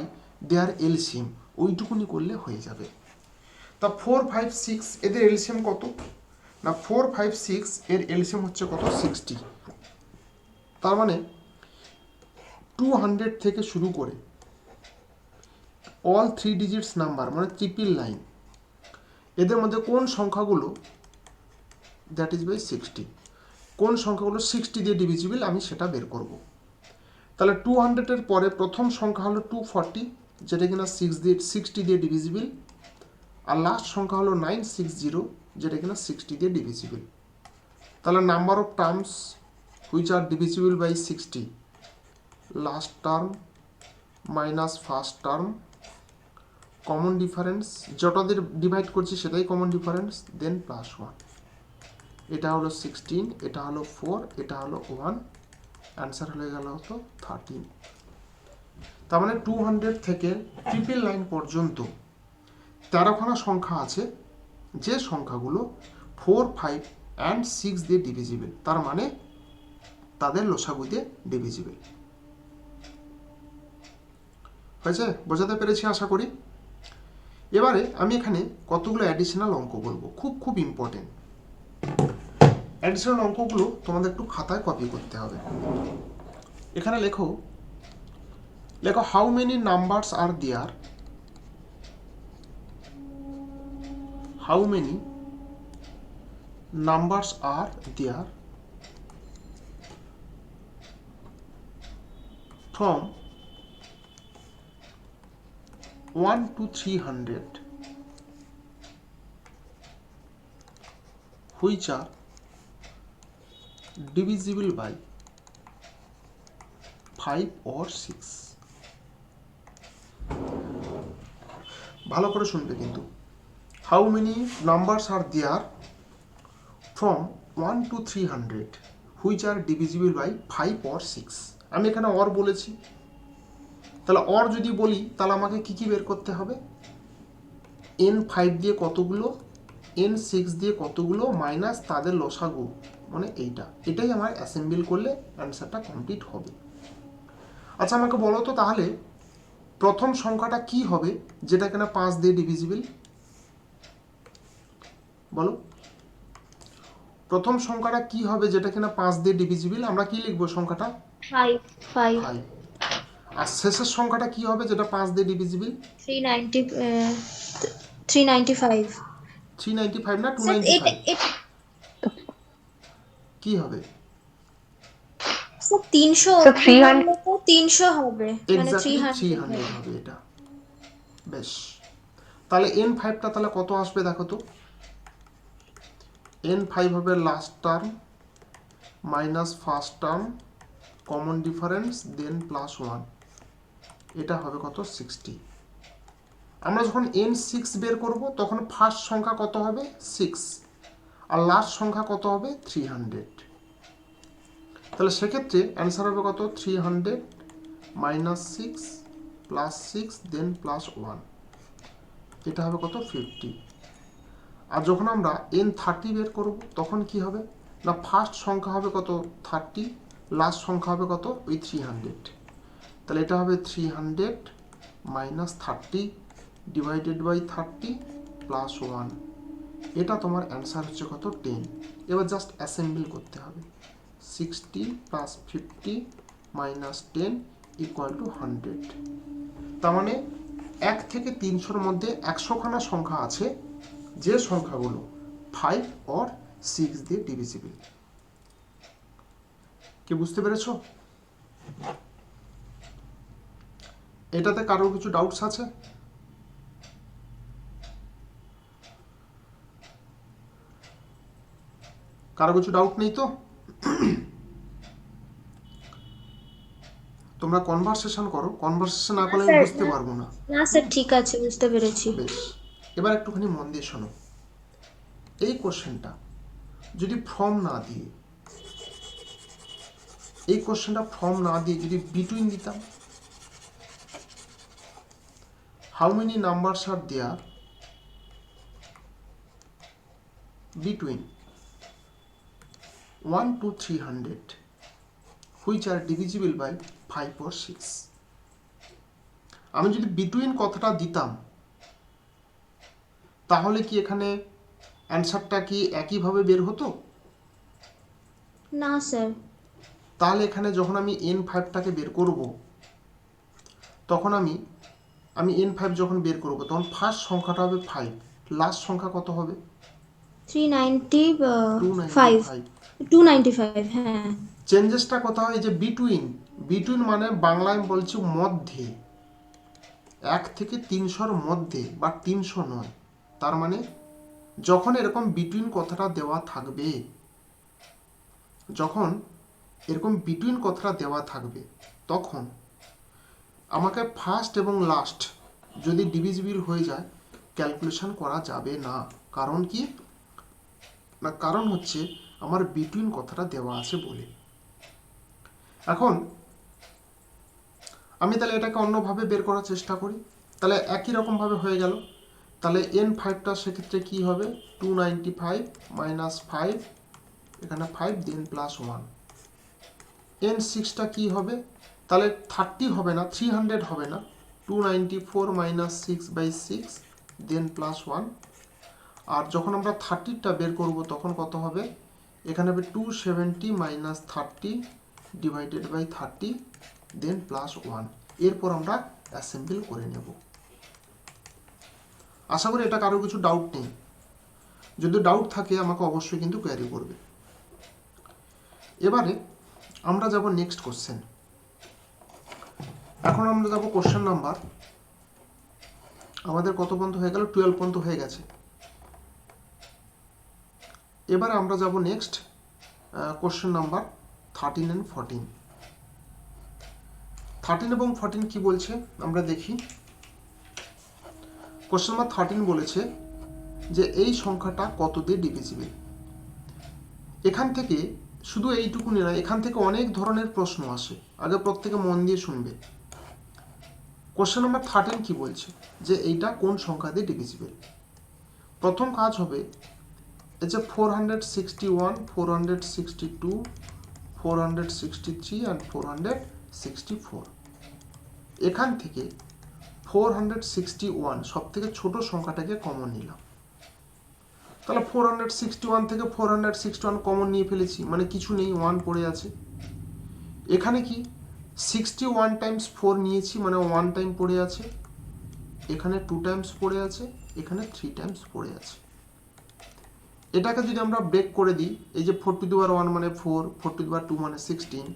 দেয়ার এলসিএম ওইটুকুনি করলে হয়ে যাবে। তা 4, 5, 6 এদের এলসিএম কত? না 4, 5, 6 এর এলসিএম হচ্ছে কত? 60। তার মানে 200 থেকে শুরু করে অল 3 ডিজিটস নাম্বার মানে ট্রিপল লাইন, এদের মধ্যে কোন সংখ্যাগুলো দ্যাট ইজ বাই 60, কোন সংখ্যাগুলো 60 দিয়ে ডিভিজিবল আমি সেটা বের করব। তাহলে 200-এর পরে প্রথম সংখ্যা হলো 240, যেটা কিনা 60 দিয়ে ডিভিজিবল। আর লাস্ট সংখ্যা হলো 960, যেটা কিনা 60 দিয়ে ডিভিজিবল। তাহলে number of terms which are divisible by 60, last term minus first term, common difference যটা দিয়ে ডিভাইড করছি সেটাই কমন ডিফারেন্স, দেন প্লাস 1। এটা হলো 16, এটা হলো 4, এটা হলো 1, অ্যান্সার হয়ে গেল হতো 13। তার মানে 200 থেকে ট্রিপল লাইন পর্যন্ত 13খানা সংখ্যা আছে, যে সংখ্যাগুলো 4, 5 অ্যান্ড 6 দিয়ে ডিভিজিবল, তার মানে তাদের লসাগু দিয়ে ডিভিজিবল। হয়েছে? বোঝাতে পেরেছি আশা করি। এবারে আমি এখানে কতগুলো অ্যাডিশনাল অঙ্ক বলবো, খুব খুব ইম্পর্টেন্ট। অ্যাডিশনাল অঙ্কগুলো তোমাদের একটু খাতায় কপি করতে হবে। এখানে লেখো how many numbers are there, how many numbers are there from 1 to 300 which are divisible by 5 or 6। ভালো করে শুনবে কিন্তু। How many numbers are there from 1 to 300 which are divisible by 5 or 6। আমি এখানে অর বলেছি, তাহলে অর যদি বলি তাহলে আমাকে কি কি বের করতে হবে? n5 দিয়ে কতগুলো, n6 দিয়ে কতগুলো মাইনাস তাদের লসাগু, মানে এটাই আমার অ্যাসেম্বল করলে অ্যান্সারটা কমপ্লিট হবে। আচ্ছা আমাকে বলো তো তাহলে প্রথম সংখ্যাটা কি হবে যেটা কিনা 5 দিয়ে ডিভিজিবল? বলো প্রথম সংখ্যাটা কি হবে যেটা কিনা 5 দিয়ে ডিভিজিবল? আমরা কি লিখবো সংখ্যাটা? 5 5 5। আর শেষের সংখ্যাটা কি হবে যেটা 5 দিয়ে ডিভিজিবল? 390 395 395 না স্যার 295? কি হবে? স্যার 300 So 300 তো 300 হবে, মানে এক্স্যাক্টলি 300 300 হবে এটা। বেশ, তাহলে n5টা তাহলে কত আসবে দেখো তো। n5 হবে last term minus first term, common difference, then plus 1, এটা হবে কত? 60। আমরা যখন n6 বের করব তখন ফার্স্ট সংখ্যা কত হবে? 6, আর লাস্ট সংখ্যা কত হবে? 300। তাহলে সেক্ষেত্রে অ্যান্সার হবে কত, 300 মাইনাস 6 প্লাস 6 দেন প্লাস 1, এটা হবে কত, 50। আর যখন আমরা n30 বের করব তখন কি হবে না, ফার্স্ট সংখ্যা হবে কত 30, লাস্ট সংখ্যা হবে কত ওই 300, তাহলে এটা হবে 300 মাইনাস 30 ডিভাইডেড বাই 30 প্লাস 1, এটা তোমার অ্যান্সার হচ্ছে কত, 10। এবার জাস্ট অ্যাসেম্বল করতে হবে, 60 প্লাস 50 মাইনাস 10 ইকুয়াল টু 100। তার মানে 1 থেকে 300-র মধ্যে 100খানা সংখ্যা আছে যে সংখ্যাগুলো 5 or 6 দিয়ে ডিভিজিবল। কি বুঝতে পেরেছো? এটাতে কারোর কিছু ডাউটস আছে? কারো কিছু ডাউট নেই তো? তোমরা কনভারসেশন করো, কনভারসেশন না করলে আমি বুঝতে পারবো না। না স্যার, ঠিক আছে, বুঝতে পেরেছি। বেশ, এবার একটুখানি মন দিয়ে শোনো। এই কোশ্চেনটা যদি ফর্ম না দিয়ে, এই কোশ্চেনটা ফর্ম না দিয়ে যদি বিটুইন দিতাম, how many numbers are there between 1 to 300 which are divisible by 5 or 6, আমি যদি বিটুইন কথাটা দিতাম তাহলে কি এখানে অ্যান্সারটা কি একইভাবে বের হতো? না স্যার। তাহলে এখানে যখন আমি n5টাকে বের করব, তখন আমি n5 যখন বের করব তখন ফার্স্ট সংখ্যাটা হবে 5, লাস্ট সংখ্যা কত হবে? 395, 295। হ্যাঁ, চেঞ্জেসটা কোথাও এই যে বিটুইন, বিটুইন মানে বাংলায় আমি বলছি মধ্যে, 1 থেকে 300-র মধ্যে বা 300 নয়। তার মানে যখন এরকম বিটুইন কথাটা দেওয়া থাকবে, যখন এরকম বিটুইন কথাটা দেওয়া থাকবে তখন আমাকে ফার্স্ট এবং লাস্ট যদি ডিভিজিবল হয়ে যায় ক্যালকুলেশন করা যাবে না। কারণ কি না, কারণ হচ্ছে আমার বিটুইন কথাটা দেওয়া আছে বলে। এখন আমি তাহলে এটাকে অন্যভাবে বের করার চেষ্টা করি, তাহলে একই রকমভাবে হয়ে গেল। তাহলে n5টা সেক্ষেত্রে কি হবে, 295 মাইনাস 5, এখানে 5 দেন প্লাস 1। n6টা কি হবে, তাহলে 30 হবে না, 300 হবে না, 294 মাইনাস 6/6 দেন প্লাস 1। আর যখন আমরা 30টা বের করব তখন কত হবে, এখানে হবে 270 minus 30 divided by 30 then plus 1। এরপর আমরা অ্যাসেম্বল করে নেব। আশা করি এটা কারো কিছু ডাউট নেই। যদি ডাউট থাকে আমাকে অবশ্যই কিন্তু কোয়ারি করবে। এবারে আমরা যাব নেক্সট কোশ্চেন। এখন আমরা যাব কোশ্চেন নাম্বার, আমাদের কত পর্যন্ত হয়ে গেল, 12 পর্যন্ত হয়ে গেছে। এবারে আমরা যাব নেক্সট কোশ্চেন নাম্বার 13 and 14। 13 এবং 14 কি বলছে আমরা দেখি। কোশ্চেন নাম্বার 13 বলেছে যে এই সংখ্যাটা কত দিয়ে ডিভিজিবল। এখান থেকে শুধু এইটুকুনি না, এখান থেকে অনেক ধরনের প্রশ্ন আসে, আগে প্রত্যেকে মন দিয়ে শুনবে। কোশ্চেন নাম্বার 13 কি বলছে যে এইটা কোন সংখ্যা দিয়ে ডিভিজিবল। প্রথম কাজ হবে এই যে 461, 462, 463 and 464, এখান থেকে 461 সব থেকে ছোট সংখ্যাটাকে কমন নিলাম। তাহলে 461 থেকে 461 কমন নিয়ে ফেলেছি, মানে কিছু নেই, 1 পড়ে আছে। এখানে কি 61 টাইমস 4 নিয়েছি, মানে 1 টাইম পড়ে আছে। এখানে 2 টাইমস পড়ে আছে, এখানে 3 টাইমস পড়ে আছে। এটাকে যদি আমরা ব্রেক করে দিই, এই যে 4 টু দি পাওয়ার 1 মানে 4, 4 টু দি পাওয়ার 2 মানে 16,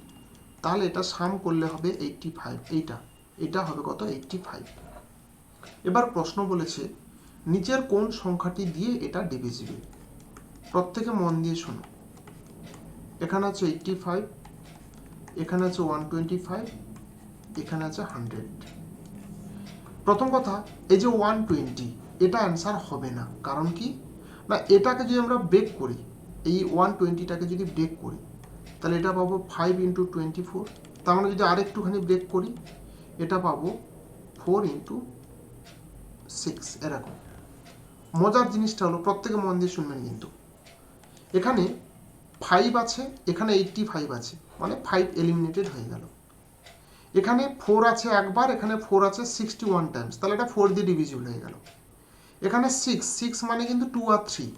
তাহলে এটা সাম করলে হবে 85। এটা হবে কত, 85। এবার প্রশ্ন বলেছে নিচের কোন সংখ্যাটি দিয়ে এটা ডিভিজিবল। প্রত্যেকে মন দিয়ে শোনো। এখানে আছে 85, এখানে আছে 125, এখানে আছে 100। প্রথম কথা, এই যে 120 এটা অ্যান্সার হবে না। কারণ কি না, এটাকে যদি আমরা ব্রেক করি, এই 120টাকে যদি ব্রেক করি তাহলে এটা পাবো 5 ইন্টু 24। তার মানে যদি আরেকটুখানি ব্রেক করি, এটা পাবো 4 ইন্টু 6। এরকম। মজার জিনিসটা হলো, প্রত্যেকে মন দিয়ে শুনবেন কিন্তু, এখানে 5 আছে, এখানে 85 আছে, মানে 5 এলিমিনেটেড হয়ে গেল। এখানে 4 আছে একবার, এখানে 4 আছে 61 টাইমস, তাহলে এটা 4 দিয়ে ডিভিজিবল হয়ে গেল। এখানে 6 মানে কিন্তু 2 আর 3,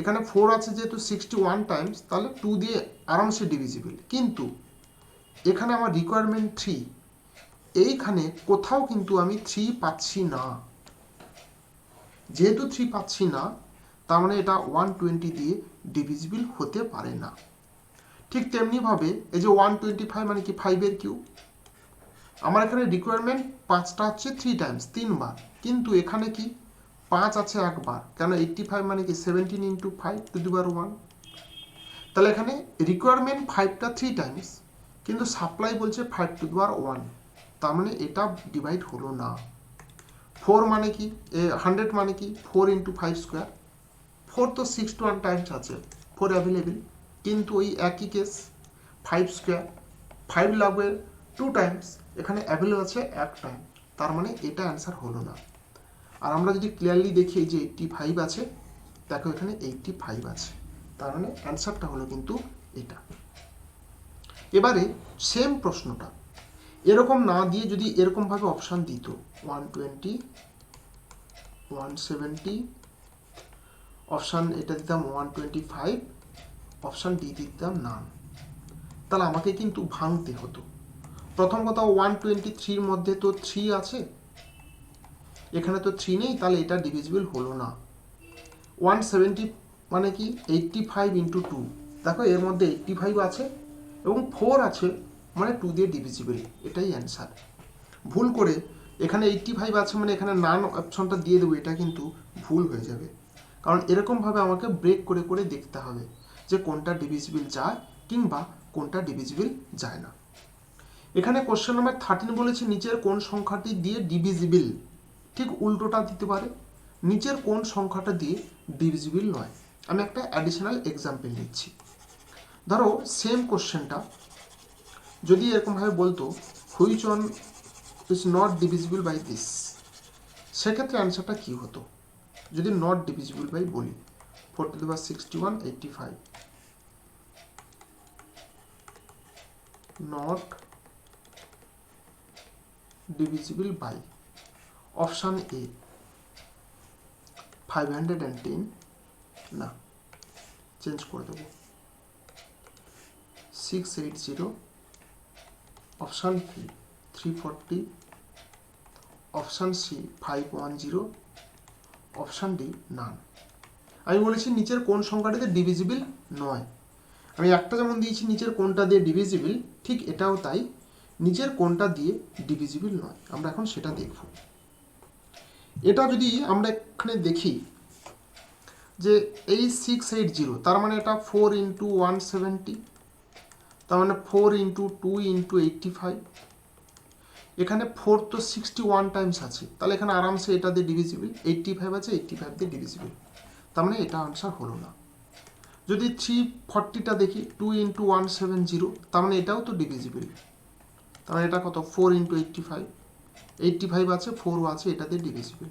এখানে 4 আছে যেহেতু 61 টাইমস, তাহলে 2 দিয়ে আরামসে ডিভিজিবল। কিন্তু এখানে আমার রিকোয়ারমেন্ট 3, এইখানে কোথাও কিন্তু আমি 3 পাচ্ছি না। যেহেতু 3 পাচ্ছি না, তার মানে এটা 120 দিয়ে ডিভিজিবল হতে পারে না। ঠিক তেমনিভাবে এই যে 125 মানে কি 5 এর কিউব। আমার এখানে রিকোয়ারমেন্ট 5টা হচ্ছে 3 টাইমস, 3 বার, কিন্তু এখানে কি 5 আছে একবার, কেন 85 মানে কি 17 ইন্টু 5 টু দি পাওয়ার 1। তাহলে এখানে রিকোয়ারমেন্ট 5টা 3 টাইমস, কিন্তু সাপ্লাই বলছে 5 টু দি পাওয়ার 1, তার মানে এটা ডিভাইড হলো না। 4 মানে কি 100 মানে কি 4 ইন্টু 5 স্কোয়ার। 4 তো 61 টাইমস আছে, 4 অ্যাভেলেবেল, কিন্তু ওই একই কেস 5 স্কোয়ার, 5 লাগবে 2 টাইমস, এখানে অ্যাভেলেবল আছে 1 টাইম, তার মানে এটা অ্যান্সার হলো না। আর আমরা যদি ক্লিয়ারলি দেখি যে 85 আছে, দেখো এখানে 85 আছে, তার মানে অ্যান্সারটা হলো কিন্তু এটা। এবারে সেম প্রশ্নটা এরকম না দিয়ে যদি এরকমভাবে অপশান দিত 120, 170, অপশান এটা দিতাম 125, অপশান ডি দিতাম নান, তাহলে আমাকে কিন্তু ভাঙতে হতো। প্রথম কথা 123-র মধ্যে তো 3 আছে, এখানে তো 3 নেই, তাহলে এটা ডিভিজিবল হলো না। 170 মানে কি 85 ইন্টু 2, দেখো এর মধ্যে 85 আছে এবং 4 আছে, মানে 2 দিয়ে ডিভিজিবল, এটাই অ্যান্সার। ভুল করে এখানে 85 আছে মানে এখানে নান অপশনটা দিয়ে দেবো, এটা কিন্তু ভুল হয়ে যাবে। কারণ এরকমভাবে আমাকে ব্রেক করে করে দেখতে হবে যে কোনটা ডিভিজিবল যায় কিংবা কোনটা ডিভিজিবল যায় না। এখানে কোশ্চেন নাম্বার 13 বলেছে নিচের কোন সংখ্যাটি দিয়ে ডিভিজিবল, ঠিক উল্টোটা দিতে পারে, নিচের কোন সংখ্যাটা দিয়ে ডিভিজিবল নয়। আমি একটা অ্যাডিশনাল এক্সাম্পল দিচ্ছি। ধরো সেম কোশ্চেনটা যদি এরকমভাবে বলতো which one is not divisible by this, সেক্ষেত্রে অ্যান্সারটা কী হতো? যদি নট ডিভিজিবল বাই বলি 4 to the power 61, 85, not divisible by option A 510, না চেঞ্জ করে দেবো 680, option B 340, option C 510, option D none. আমি বলেছি নিচের কোন সংখ্যাটিতে ডিভিজিবল নয়। আমি একটা যেমন দিয়েছি নিচের কোনটা দিয়ে ডিভিজিবল, ঠিক এটাও তাই, নিচের কোনটা দিয়ে ডিভিজিবল নয়, আমরা এখন সেটা দেখব। এটা যদি আমরা এখানে দেখি যে এই 680, তার মানে এটা 4 ইন্টু 170, তার মানে 4 ইন্টু 2 ইন্টু 85, এখানে 4 তো 61 টাইমস আছে, তাহলে এখানে আরামসে এটা দিয়ে ডিভিজিবল, 85 আছে 85 দিয়ে ডিভিজিবল, তার মানে এটা আনসার হলো না। যদি 340টা দেখি 2 ইন্টু 170, তার মানে এটাও তো ডিভিজিবল, তার মানে এটা কত 4 ইন্টু 85, 85 আছে 4ও আছে, এটা দিয়ে ডিভিজিবল।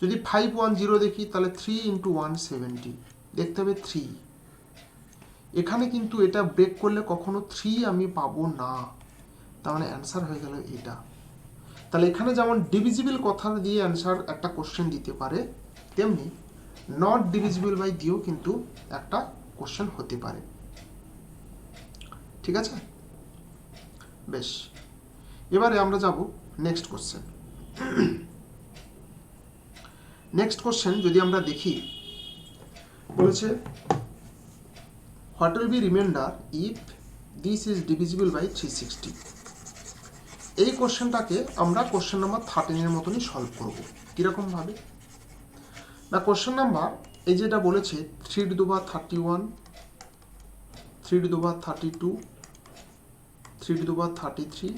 যদি 510 দেখি তাহলে 3 ইন্টু 170, দেখতে হবে 3, এখানে কিন্তু এটা ব্রেক করলে কখনো 3 আমি পাবো না, তার মানে অ্যান্সার হয়ে গেল এটা। তাহলে এখানে যেমন ডিভিজিবল কথা দিয়ে অ্যান্সার একটা কোশ্চেন দিতে পারে, তেমনি নট ডিভিজিবল বাই দিয়েও কিন্তু একটা কোশ্চেন হতে পারে। ঠিক আছে, বেশ, এবারে আমরা যাব নেক্সট কোশ্চেন। নেক্সট কোশ্চেন যদি আমরা দেখি, বলেছে what will be remainder if this is divisible by 360। এই কোশ্চেনটাকে আমরা কোশ্চেন নাম্বার 13-এর মতনই সলভ করব। কীরকমভাবে না, কোশ্চেন নাম্বার এই যেটা বলেছে 3 to the power 31, 3 to the power 32, 3 to the power 33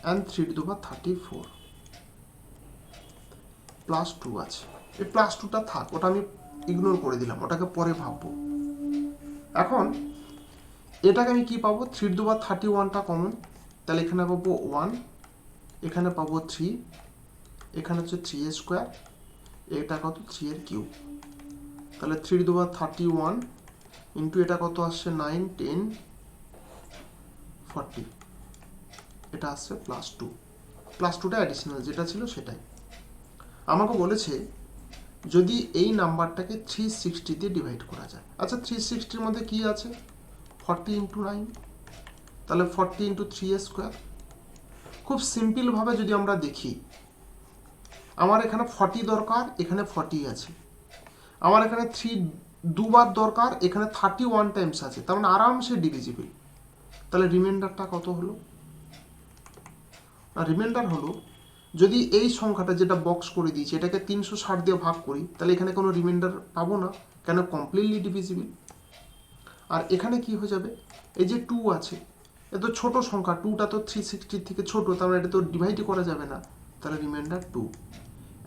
and 3 to the power 34 plus 2 আছে। এই প্লাস 2টা থাক, ওটা আমি ইগনোর করে দিলাম, ওটাকে পরে ভাববো। এখন এটাকে আমি কি পাবো, 3^31টা কমন, তাহলে এখানে পাবো 1, এখানে পাবো 3, এখানে হচ্ছে 3 স্কোয়ার, এটা কত 3 এর কিউব, তাহলে 3^31 ইন্টু এটা কত আসছে 9, 10, 40, এটা আসছে +2, +2টা অ্যাডিশনাল যেটা ছিল সেটাই। আমাকে বলেছে যদি এই নাম্বারটাকে 360 দিয়ে ডিভাইড করা যায়। আচ্ছা 360-র মধ্যে কি আছে, 40 ইন্টু 9, তাহলে 40 ইন্টু 3 স্কোয়ার। খুব সিম্পলভাবে যদি আমরা দেখি, আমার এখানে 40 দরকার, এখানে 40 আছে, আমার এখানে 3 দুবার দরকার, এখানে 31 টাইমস আছে, তার মানে আরামসে ডিভিজিবল। তাহলে রিমাইন্ডারটা কত হলো, রিমাইন্ডার হলো যদি এই সংখ্যাটা যেটা বক্স করে দিয়েছি এটাকে 360 দিয়ে ভাগ করি, তাহলে এখানে কোনো রিমাইন্ডার পাবো না, কেন কমপ্লিটলি ডিভিজিবল। আর এখানে কি হয়ে যাবে, এই যে 2 আছে, এ তো ছোট সংখ্যা, 2টা তো 360 থেকে ছোট, তার মানে এটা তো ডিভাইডই করা যাবে না, তাহলে রিমাইন্ডার 2।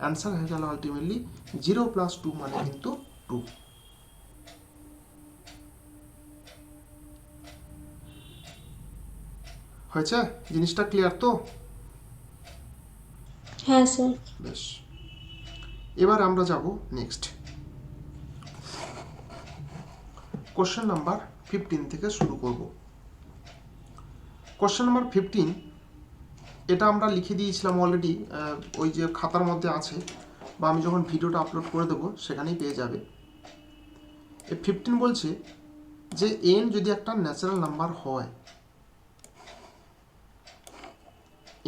অ্যান্সার হয়ে গেল আলটিমেটলি 0 + 2 মানে কিন্তু 2। হয়েছে, জিনিসটা ক্লিয়ার তো? হ্যাঁ স্যার। বেশ, এবার আমরা যাব নেক্সট কোশ্চেন নাম্বার 15 থেকে শুরু করব। কোশ্চেন নাম্বার 15 এটা আমরা লিখে দিয়েছিলাম অলরেডি, ওই যে খাতার মধ্যে আছে, বা আমি যখন ভিডিওটা আপলোড করে দেবো সেখানেই পেয়ে যাবে। এই 15 বলছে যে n যদি একটা ন্যাচারাল নাম্বার হয়,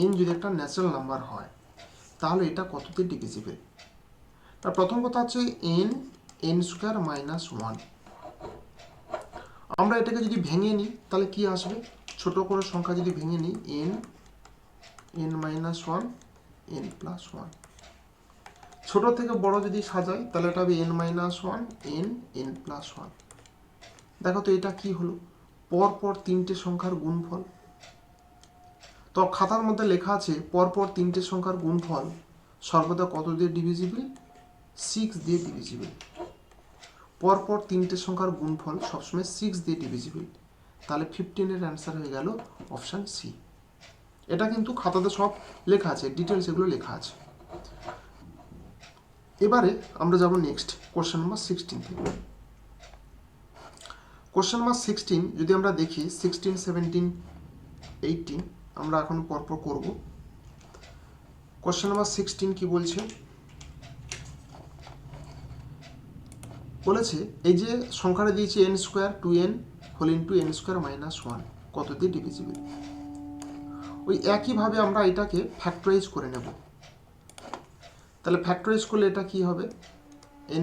n যদি একটা ন্যাচারাল নাম্বার হয় তাহলে এটা কততে ডিভিজিবল। তার প্রথম কথা হচ্ছে n স্কোয়ার মাইনাস 1। আমরা এটাকে যদি ভেঙে নিই তাহলে কি আসবে, ছোট করে সংখ্যা যদি ভেঙে নিই, n মাইনাস 1, n প্লাস 1। ছোট থেকে বড় যদি সাজাই তাহলে এটা হবে n মাইনাস 1, n প্লাস 1। দেখো তো এটা কি হলো, পরপর 3টে সংখ্যার গুণফল। তো খাতার মধ্যে লেখা আছে পরপর 3টে সংখ্যার গুণফল সর্বদা কত দিয়ে ডিভিজিবল, 6 দিয়ে ডিভিজিবল। পরপর 3টে সংখ্যার গুণফল সবসময় 6 দিয়ে ডিভিজিবল, তাহলে 15-এর অ্যান্সার হয়ে গেল অপশান সি। এটা কিন্তু খাতাতে সব লেখা আছে, ডিটেলস এগুলো লেখা আছে। এবারে আমরা যাব নেক্সট কোশ্চেন নাম্বার 16 থেকে। কোশ্চেন নাম্বার 16 যদি আমরা দেখি 16, 17, 18 আমরা এখন পরপর করব। কোশ্চেন নাম্বার 16 কি বলছে, বলেছে এই যে সংখ্যাটা দিয়েছি n square 2n whole into n square minus 1 কত দিয়ে ডিভিজিবল। ওই একইভাবে আমরা এটাকে ফ্যাক্টরাইজ করে নেব। তাহলে ফ্যাক্টরাইজ করলে এটা কি হবে,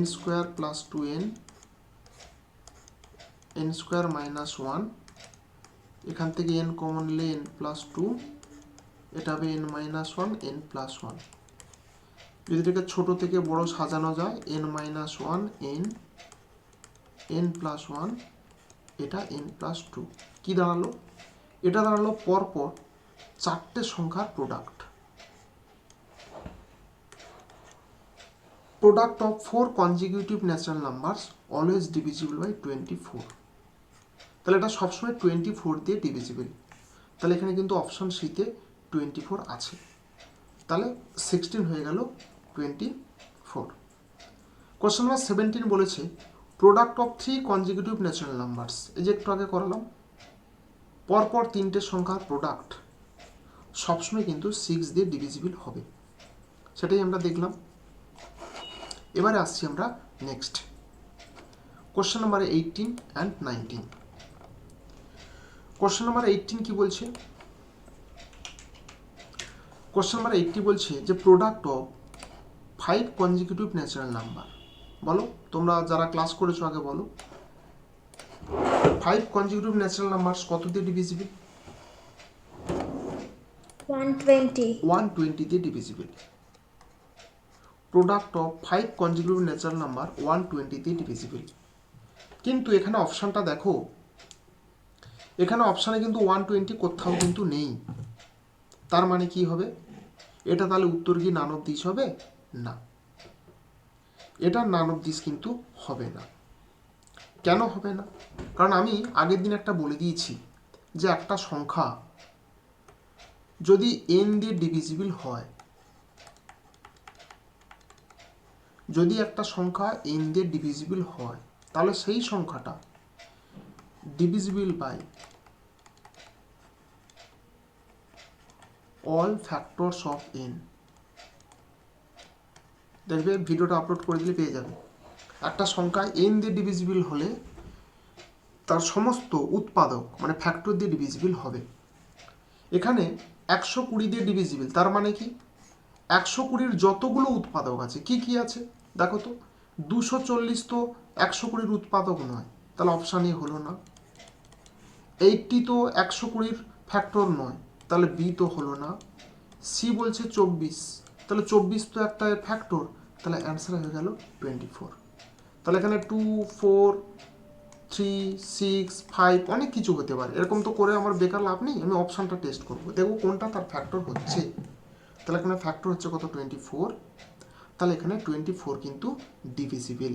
n square plus 2n, n square minus 1, এখান থেকে n কমন নিলে n প্লাস 2, এটা হবে n মাইনাস 1, n প্লাস 1। যদি এটাকে ছোট থেকে বড় সাজানো যায়, n মাইনাস 1, n প্লাস 1, এটা n প্লাস 2। কি দাঁড়ালো, এটা দাঁড়ালো পরপর 4টে সংখ্যার product. Product of 4 consecutive natural numbers always divisible by 24। তাহলে এটা সবসময় 24 দিয়ে ডিভিজিবল, তাহলে এখানে কিন্তু অপশন সিতে 24 আছে, তাহলে 16 হয়ে গেল 24। কোশ্চেন নাম্বার 17 বলেছে product of 3 consecutive natural numbers, এই যে একটু আগে করালাম, পরপর 3টে সংখ্যার প্রোডাক্ট সবসময় কিন্তু 6 দিয়ে ডিভিজিবল হবে, সেটাই আমরা দেখলাম। এবারে আসছি আমরা next question number 18 and 19। Question number 18 কি বলছে, কোশ্চেন নাম্বার 80 বলছে যে product of 5 consecutive natural number. বলো তোমরা যারা ক্লাস করেছো আগে বলো, 5 কনজিকিউটিভ ন্যাচারাল নাম্বারস কত দিয়ে ডিভিজিবল, 120 দিয়ে divisible. Product of 5 consecutive natural number 120 দিয়ে ডিভিজিবল। কিন্তু এখানে অপশানটা দেখো, এখানে অপশানে কিন্তু 120 কোথাও কিন্তু নেই, তার মানে কি হবে, এটা তাহলে উত্তর কি নান অফ দিস হবে না, এটা নান অফ দিস কিন্তু হবে না। কেন হবে না? কারণ আমি আগের দিন একটা বলে দিয়েছি যে একটা সংখ্যা যদি n দিয়ে ডিভিজিবল হয়, যদি একটা সংখ্যা n দিয়ে ডিভিজিবল হয়, তাহলে সেই সংখ্যাটা divisible by all factors of n। দেখবে ভিডিওটা আপলোড করে দিলে পেয়ে যাবে। একটা সংখ্যা n দিয়ে ডিভিজিবল হলে তার সমস্ত উৎপাদক মানে ফ্যাক্টর দিয়ে ডিভিজিবল হবে। এখানে 120 দিয়ে ডিভিজিবল, তার মানে কি 120-র যতগুলো উৎপাদক আছে কি কি আছে দেখো তো। 240 তো 120-র উৎপাদক নয়, তাহলে অপশান এ হলো না। 80 তো 120-র ফ্যাক্টর নয়, তাহলে বি তো হলো না। সি বলছে 24, তাহলে 24 তো একটা ফ্যাক্টর, তাহলে অ্যান্সার হয়ে গেল 24। তাহলে এখানে 2, 4, 3, 6, 5 অনেক কিছু হতে পারে। এরকম তো করে আমার বেকার লাভ নেই, আমি অপশানটা টেস্ট করবো, দেখবো কোনটা তার ফ্যাক্টর হচ্ছে। তাহলে এখানে ফ্যাক্টর হচ্ছে কত? 24। তাহলে এখানে 24 কিন্তু ডিভিজিবল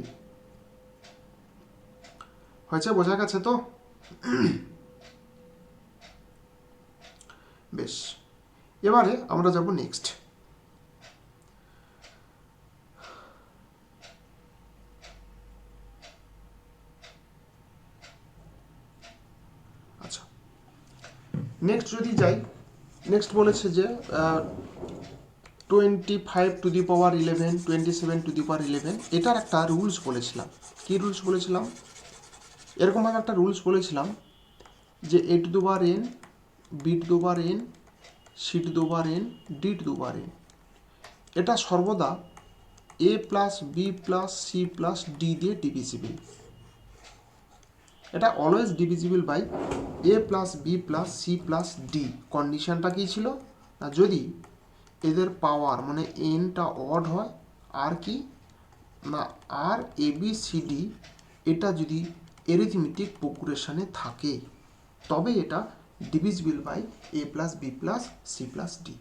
হয়েছে। বোঝা গেছে তো? বেশ, এবারে আমরা যাব নেক্সট। আচ্ছা, নেক্সট যদি যাই, নেক্সট বলেছে যে 25 two the power 11, 27 two the পাওয়ার 11, এটার একটা রুলস বলেছিলাম। কি রুলস বলেছিলাম? এরকমভাবে একটা রুলস বলেছিলাম যে a to the power n, b to the power n, c to the power n, d to the power n, এটা সর্বদা a plus B plus C plus D দিয়ে ডিভিজিবল। এটা always divisible by a plus B plus C plus D. কন্ডিশনটা কী ছিল না, যদি এদের পাওয়ার মানে এনটা অড হয়, আর কি না আর এ বি সি ডি এটা যদি এরিথমেটিক প্রোগ্রেশনে থাকে, তবে এটা divisible by A plus B plus C plus D.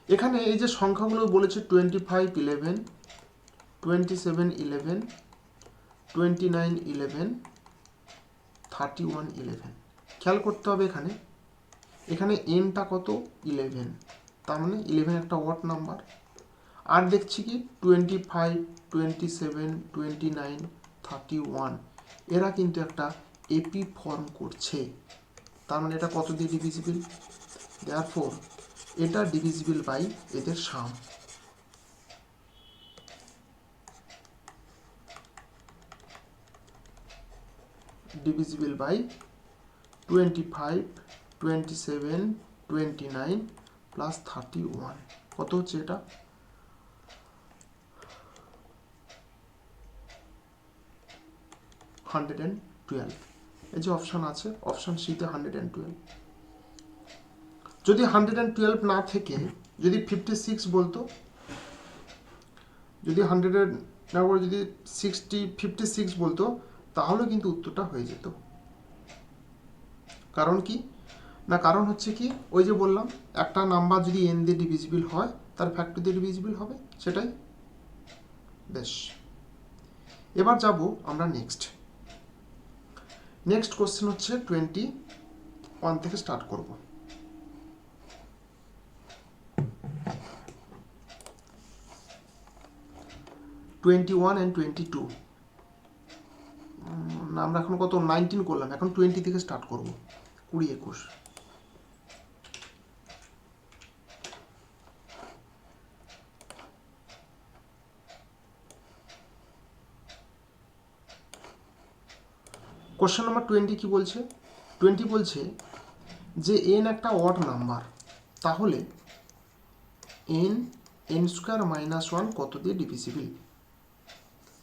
এখানে এই যে সংখ্যাগুলো বলেছে 25, 11, 27, 11, 29, 11, 31, 11, খেয়াল করতে হবে এখানে এখানে এনটা কত? 11, তার মানে 11 একটা অড নাম্বার। আর দেখছি কি 25, 27, 29, 31 এরা কিন্তু একটা এপি ফর্ম করছে, তার মানে এটা কত দিয়ে ডিভিজিবল? দেয়ারফর এটা ডিভিজিবল বাই এদের সাম। ডিভিজিবল বাই 25, 27, 29 প্লাস 31, কত হচ্ছে এটা? 112। এই যে অপশান আছে, অপশান সিতে 112। যদি 112 না থেকে যদি 56 বলতো, যদি 100 না করে যদি 56 বলতো, তাহলে কিন্তু উত্তরটা হয়ে যেত। কারণ কি না, কারণ হচ্ছে কি ওই যে বললাম একটা নাম্বার যদি এন দিয়ে ডিভিজিবল হয় তার ফ্যাক্টর দিয়ে ডিভিজিবল হবে, সেটাই। বেশ, এবার যাব আমরা নেক্সট কোশ্চেন হচ্ছে 21 থেকে স্টার্ট করব। টোয়েন্টি-ওয়ান অ্যান্ড 22 না, আমরা এখন কত 19 করলাম, এখন 20 থেকে স্টার্ট করব। 20, 21। কোশ্চেন নাম্বার 20 কি বলছে? 20 বলছে যে এন একটা অড নাম্বার, তাহলে এন স্কোয়ার মাইনাস 1 কত দিয়ে ডিভিজিবল?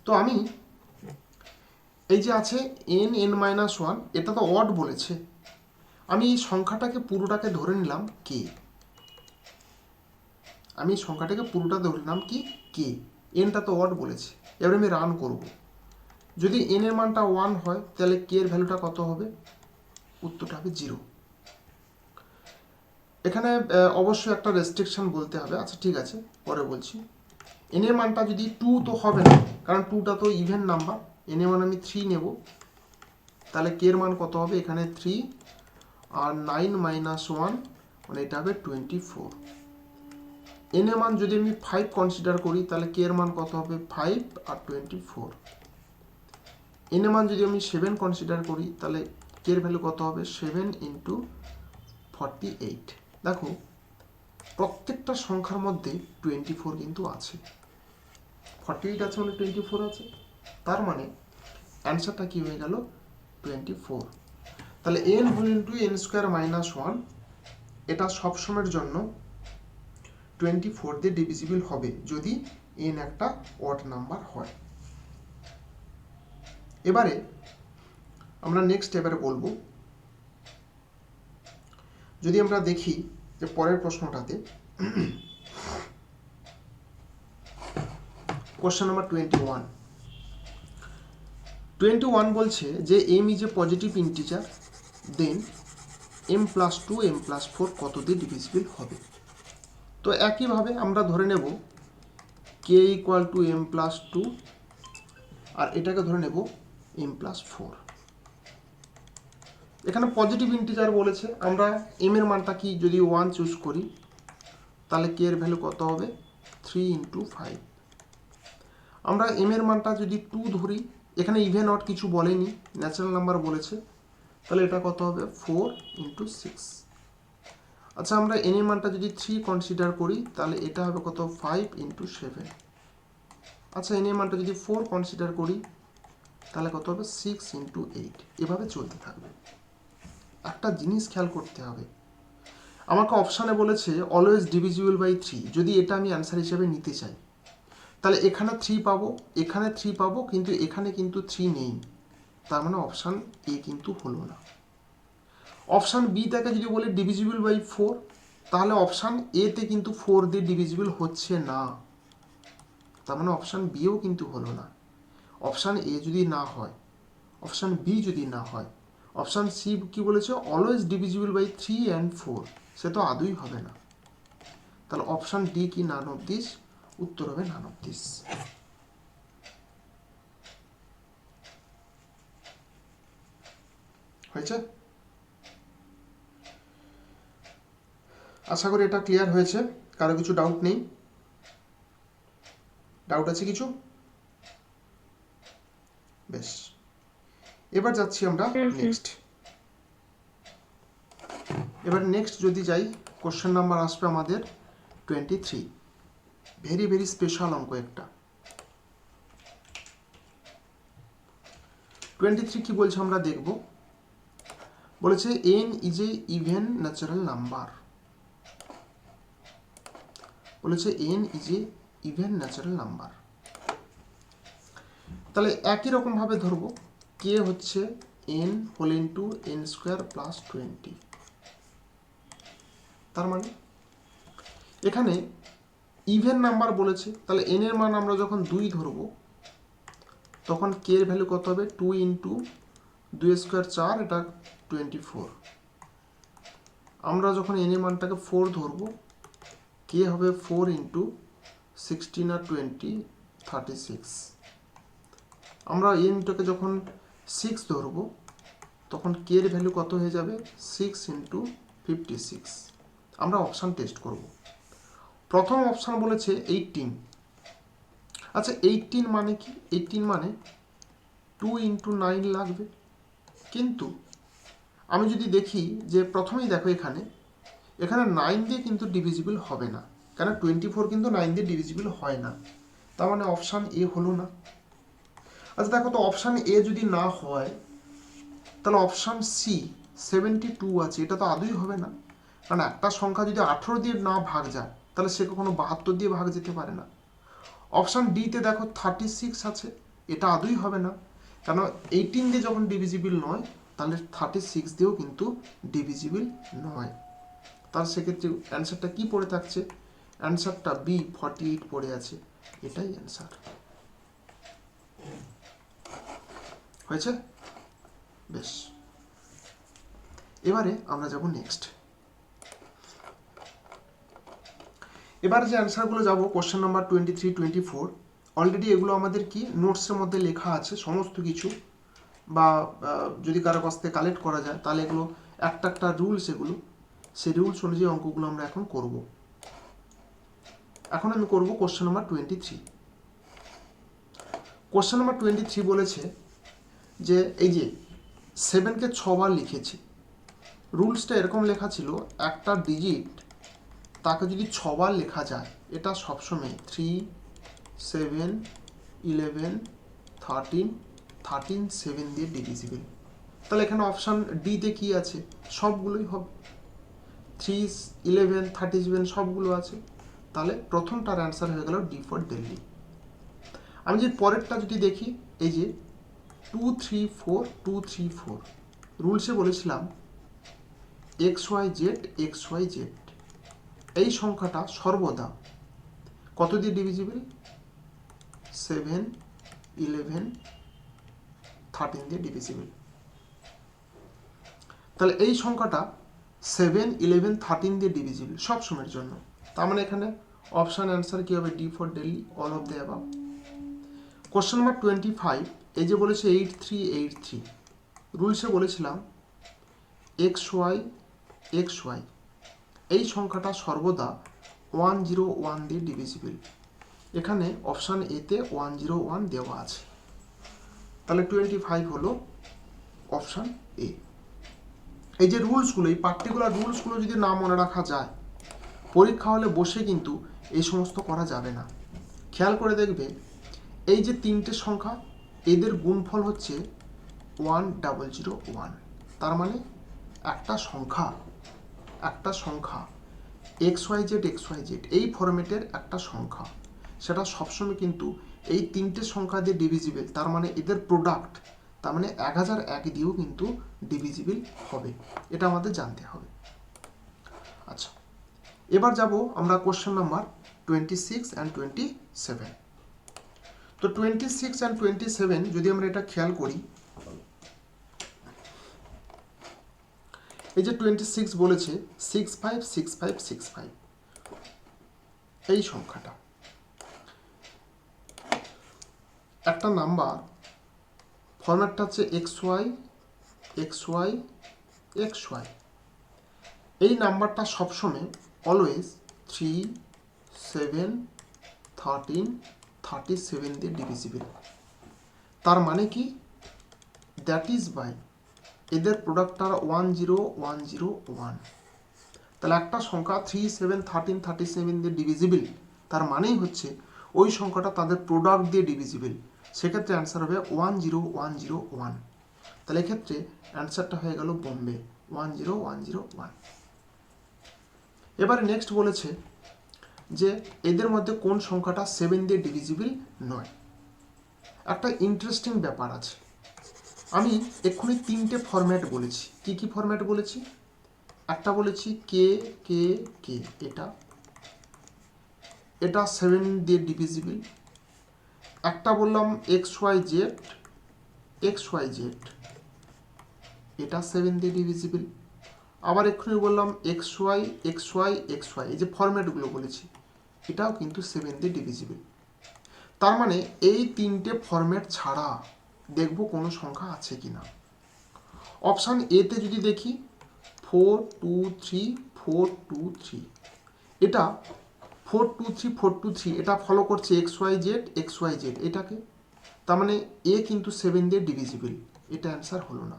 তো আমি এই যে আছে এন মাইনাস 1, এটা তো অড বলেছে, আমি এই সংখ্যাটাকে পুরোটাকে ধরে নিলাম কে। আমি সংখ্যাটাকে পুরোটা ধরে নিলাম কি এনটা তো অড বলেছে। এবারে আমি রান করব। যদি এন এর মানটা 1 হয় তাহলে কে এর ভ্যালুটা কত হবে? উত্তরটা হবে 0। এখানে অবশ্যই একটা রেস্ট্রিকশন বলতে হবে। আচ্ছা ঠিক আছে, পরে বলছি। এন এর মানটা যদি 2 তো হবে না, কারণ 2টা তো ইভেন নাম্বার, এন এর মান আমি 3 নেব, তাহলে কে এর মান কত হবে? এখানে 3 আর 9 মাইনাস 1 মানে এটা হবে 24। এন এর মান যদি আমি 5 কনসিডার করি তাহলে কে এর মান কত হবে? 5 আর 24। এন এর মান যদি আমি 7 কনসিডার করি তাহলে কে এর ভ্যালু কত হবে? 7 ইন্টু 48। দেখো প্রত্যেকটা সংখ্যার মধ্যে 24 কিন্তু আছে। 48 আছে মানে 24 আছে, তার মানে অ্যান্সারটা কি হয়ে গেল? 24। তাহলে n whole into N square minus 1 এটা সবসময়ের জন্য 24 দিয়ে ডিভিজিবল হবে যদি n একটা অড নাম্বার হয়। এবারে আমরা নেক্সট এবারে বলবো, যদি আমরা দেখি যে পরের প্রশ্নটাতে কোশ্চেন নাম্বার 21 বলছে যে m is a positive integer then m plus 2 m plus 4 কত দিয়ে ডিভিজিবল হবে। তো একইভাবে আমরা ধরে নেব k equal to m plus 2 আর এটাকে ধরে নেব m প্লাস 4। এখানে পজিটিভ ইন্টিজার বলেছে, আমরা m এর মানটা কি যদি 1 চুজ করি তাহলে k এর ভ্যালু কত হবে? 3 ইন্টু 5। আমরা m এর মানটা যদি 2 ধরি, এখানে ইভেন অড কিছু বলেনি, ন্যাচারাল নাম্বার বলেছে, তাহলে এটা কত হবে? 4 ইন্টু 6। আচ্ছা আমরা n এর মানটা যদি 3 কনসিডার করি তাহলে এটা হবে কত? 5 ইন্টু 7। আচ্ছা n এর মানটা যদি 4 কনসিডার করি তাহলে কত হবে? 6 ইন্টু 8। এভাবে চলতে থাকবে। একটা জিনিস খেয়াল করতে হবে, আমাকে অপশানে বলেছে অলওয়েজ ডিভিজিবল বাই 3। যদি এটা আমি অ্যান্সার হিসেবে নিতে চাই তাহলে এখানে 3 পাবো, এখানে 3 পাবো, কিন্তু এখানে কিন্তু 3 নেই, তার মানে অপশান এ কিন্তু হলো না। অপশান বি থেকে যদি বলি ডিভিজিবল বাই 4 তাহলে অপশান এ তে কিন্তু 4 দিয়ে ডিভিজিবল হচ্ছে না, তার মানে অপশান বিও কিন্তু হলো না। অপশান এ যদি না হয়, অপশান বি যদি না হয়, অপশান সি কি বলেছে? অলওয়েজ ডিভিজিবল বাই 3 অ্যান্ড 4, সে তো আদৌই হবে না। তাহলে অপশান ডি কি? None of this. উত্তর হবে নান অফ দিস। হয়েছে? আশা করি এটা ক্লিয়ার হয়েছে। কারো কিছু ডাউট নেই? ডাউট আছে কিছু? বেশ, এবার যাচ্ছি আমরা নেক্সট। এবার নেক্সট যদি যাই, কোশ্চেন নাম্বার আসবে আমাদের 23। ভেরি ভেরি স্পেশাল অঙ্ক একটা। 23 কি বলছে আমরা দেখব। বলেছে n is a even natural number. বলেছে n is a even natural number. তাহলে একই রকম ভাবে ধরবো k হচ্ছে n whole into n square plus 20। তার মানে এখানে ইভেন নাম্বার বলেছে, তাহলে n এর মান আমরা যখন 2 ধরবো তখন k এর ভ্যালু কত হবে? 2 ইন্টু 2 স্কোয়ার 4, এটা 24। আমরা যখন n এর মানটাকে 4 ধরবো k হবে 4 ইন্টু 16 আর 20 36। আমরা nটাকে যখন 6 ধরবো তখন k এর ভ্যালু কত হয়ে যাবে? 6 ইন্টু 56। আমরা অপশান টেস্ট করব। প্রথম অপশান বলেছে 18। আচ্ছা 18 মানে কি? 18 মানে 2 ইন্টু 9 লাগবে, কিন্তু আমি যদি দেখি যে প্রথমেই দেখো এখানে 9 দিয়ে কিন্তু ডিভিজিবল হবে না, কারণ 24 কিন্তু 9 দিয়ে ডিভিজিবল হয় না, তার মানে অপশান এ হলো না। আচ্ছা দেখো তো অপশান এ যদি না হয় তাহলে অপশান সি 72 আছে, এটা তো আদৌই হবে না, কারণ একটা সংখ্যা যদি 18 দিয়ে না ভাগ যায় তাহলে সে কখনো 72 দিয়ে ভাগ যেতে পারে না। অপশান ডিতে দেখো 36 আছে, এটা আদৌই হবে না, কারণ 18 দিয়ে যখন ডিভিজিবল নয় তাহলে 36 দিয়েও কিন্তু ডিভিজিবল নয়। তার সেক্ষেত্রে অ্যান্সারটা কি পড়ে থাকছে? অ্যান্সারটা বি 48 পড়ে আছে, এটাই অ্যান্সার। হয়েছে? বেশ, এবারে আমরা যাব নেক্সট। এবার যে অ্যান্সারগুলো যাব কোশ্চেন নাম্বার 23, 24, অলরেডি এগুলো আমাদের কি নোটসের মধ্যে লেখা আছে সমস্ত কিছু, বা যদি কারো কাছ থেকে কালেক্ট করা যায়, তাহলে এগুলো একটা একটা রুলস, এগুলো সেই রুলস অনুযায়ী অঙ্কগুলো আমরা এখন করব। এখন আমি করব কোশ্চেন নাম্বার 23। কোশ্চেন নাম্বার 23 বলেছে যে এই যে 7কে 6বার লিখেছি। রুলসটা এরকম লেখা ছিল, একটা ডিজিট তাকে যদি 6বার লেখা যায়, এটা সবসময় 3, 7, 11, 13, 7 দিয়ে ডিভিজিবল। তাহলে এখানে অপশান ডিতে কি আছে? সবগুলোই হবে, 3, 11, 37 সবগুলো আছে। তাহলে প্রথমটার অ্যান্সার হয়ে গেল ডি ফর দিল্লি। আমি যদি পরেরটা যদি দেখি, এই যে 234, 234 রুলসে বলেছিলাম XYZ, XYZ এই সংখ্যাটা সর্বদা কত দিয়ে ডিভিজিবল? 7, 11, 13 দিয়ে ডিভিজিবল। তাহলে এই সংখ্যাটা 7, 11, 13 দিয়ে ডিভিজিবল সব সময়ের জন্য। তার মানে এখানে অপশান অ্যান্সার কি হবে? D for Delhi, all of the above. Question number 25, এই যে বলেছে 8383 রুলসে বলেছিলাম XY, XY এই সংখ্যাটা সর্বদা 101 দিয়ে ডিভিজিবল। এখানে অপশান এতে 101 দেওয়া আছে। তাহলে 25 হলো অপশান এ। এই যে রুলসগুলো, এই পার্টিকুলার রুলসগুলো যদি না মনে রাখা যায়, পরীক্ষা হলে বসে কিন্তু এই সমস্ত করা যাবে না। খেয়াল করে দেখবে, এই যে তিনটে সংখ্যা, এদের গুণফল হচ্ছে 1001। তার মানে একটা সংখ্যা XYZ, XYZ এই ফরম্যাটের একটা সংখ্যা, সেটা সবসময় কিন্তু এই তিনটে সংখ্যা দিয়ে ডিভিজিবল। তার মানে এদের প্রোডাক্ট, তার মানে 1001 দিয়েও কিন্তু ডিভিজিবল হবে। এটা আমাদের জানতে হবে। আচ্ছা, এবার যাব আমরা কোশ্চেন নাম্বার 26 অ্যান্ড 27। তো 26 অ্যান্ড 27 যদি আমরা এটা খেয়াল করি, এই যে 26 বলেছে 656565 এই সংখ্যাটা একটা নাম্বার, ফরম্যাটটা হচ্ছে XY, XY, XY। এই নাম্বারটা সবসময় অলওয়েজ 3, 7, 13, 37 দিয়ে ডিভিজিবল। তার মানে কি? দ্যাট ইজ বাই এদের প্রোডাক্টটা 10101। তাহলে একটা সংখ্যা 3, 7, 13, 37 দিয়ে ডিভিজিবল, তার মানেই হচ্ছে ওই সংখ্যাটা তাদের প্রোডাক্ট দিয়ে ডিভিজিবল। সেক্ষেত্রে অ্যান্সার হবে 10101। তাহলে এক্ষেত্রে অ্যান্সারটা হয়ে গেল বোম্বে, 10101। এবারে নেক্সট বলেছে যে এদের মধ্যে কোন সংখ্যাটা 7 দিয়ে ডিভিজিবল নয়। একটা ইন্টারেস্টিং ব্যাপার আছে। আমি এক্ষুনি তিনটে ফরম্যাট বলেছি। কি কি ফরম্যাট বলেছি? একটা বলেছি কে কে কে, এটা 7 দিয়ে ডিভিজিবল। একটা বললাম XYZ, XYZ এটা 7 দিয়ে ডিভিজিবল। আবার এক্ষুনি বললাম XY, XY, XY এই যে ফরম্যাটগুলো বলেছি, এটাও কিন্তু 7 দিয়ে ডিভিজিবল। তার মানে এই তিনটে ফরম্যাট ছাড়া দেখব কোনো সংখ্যা আছে কিনা। অপশান এতে যদি দেখি 423, 423 এটা 423, 423 এটা ফলো করছে XYZ, XYZ এটাকে। তার মানে এ কিন্তু 7 দিয়ে ডিভিজিবল, এটা অ্যান্সার হলো না।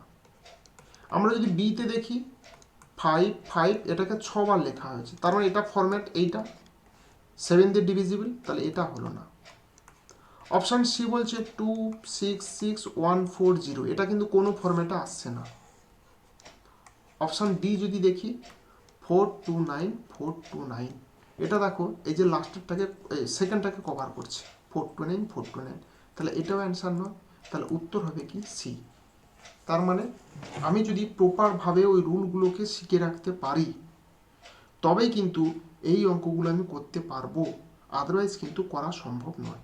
আমরা যদি বিতে দেখি 5, 5 এটাকে 6বার লেখা হয়েছে, তার মানে এটা ফরম্যাট, এইটা 7 দিয়ে ডিভিজিবল, তাহলে এটা হলো না। অপশান সি বলছে 266140 এটা কিন্তু কোনো ফরম্যাটে আসছে না। অপশান ডি যদি দেখি 429, 429 এটা দেখো এই যে লাস্টেরটাকে, সেকেন্ডটাকে কভার করছে 429, 429, তাহলে এটাও অ্যান্সার নয়। তাহলে উত্তর হবে কি? সি। তার মানে আমি যদি প্রপারভাবে ওই রুলগুলোকে শিখে রাখতে পারি, তবেই কিন্তু এই অঙ্কগুলো আমি করতে পারবো, আদারওয়াইজ কিন্তু করা সম্ভব নয়।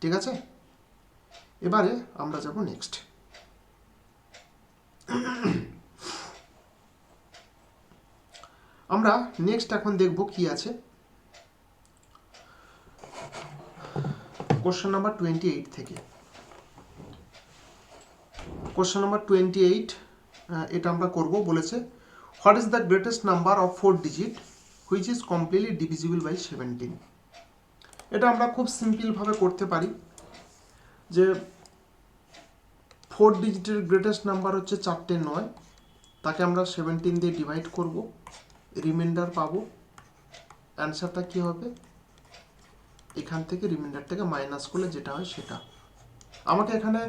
ঠিক আছে, এবারে আমরা যাব নেক্সট। আমরা নেক্সট এখন দেখব কি আছে। কোশ্চেন নাম্বার 28 থেকে কোশ্চেন নাম্বার 28, এটা আমরা করব। বলেছে what is the greatest number of 4 digit which is completely divisible by 17। এটা আমরা খুব সিম্পলভাবে করতে পারি যে 4 ডিজিটের গ্রেটেস্ট নাম্বার হচ্ছে 4টে 9, তাকে আমরা 17 দিয়ে ডিভাইড করব, রিমাইন্ডার পাবো। অ্যান্সারটা কি হবে, এখান থেকে রিমাইন্ডার থেকে মাইনাস করলে যেটা হয় সেটা। আমাকে এখানে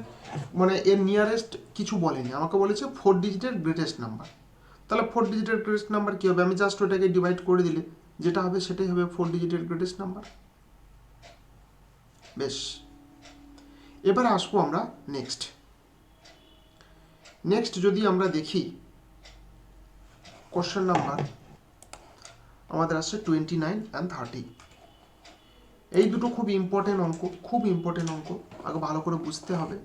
মানে এর নিয়ারেস্ট কিছু বলেনি, আমাকে বলেছে 4 ডিজিটের গ্রেটেস্ট নাম্বার। তাহলে 4 ডিজিটের গ্রেটেস্ট নাম্বার কী হবে, আমি জাস্ট ওটাকে ডিভাইড করে দিলে যেটা হবে সেটাই হবে 4 ডিজিটের গ্রেটেস্ট নাম্বার। বেশ, এবারে আসবো আমরা নেক্সট যদি আমরা দেখি কোশ্চেন নাম্বার আমাদের আসছে 29 and 30। এই দুটো খুব ইম্পর্টেন্ট অঙ্ক, আগে ভালো করে বুঝতে হবে।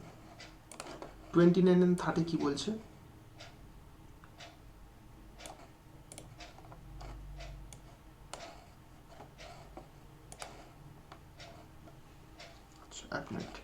29 and 30 কি বলছে, আচ্ছা এক মিনিট।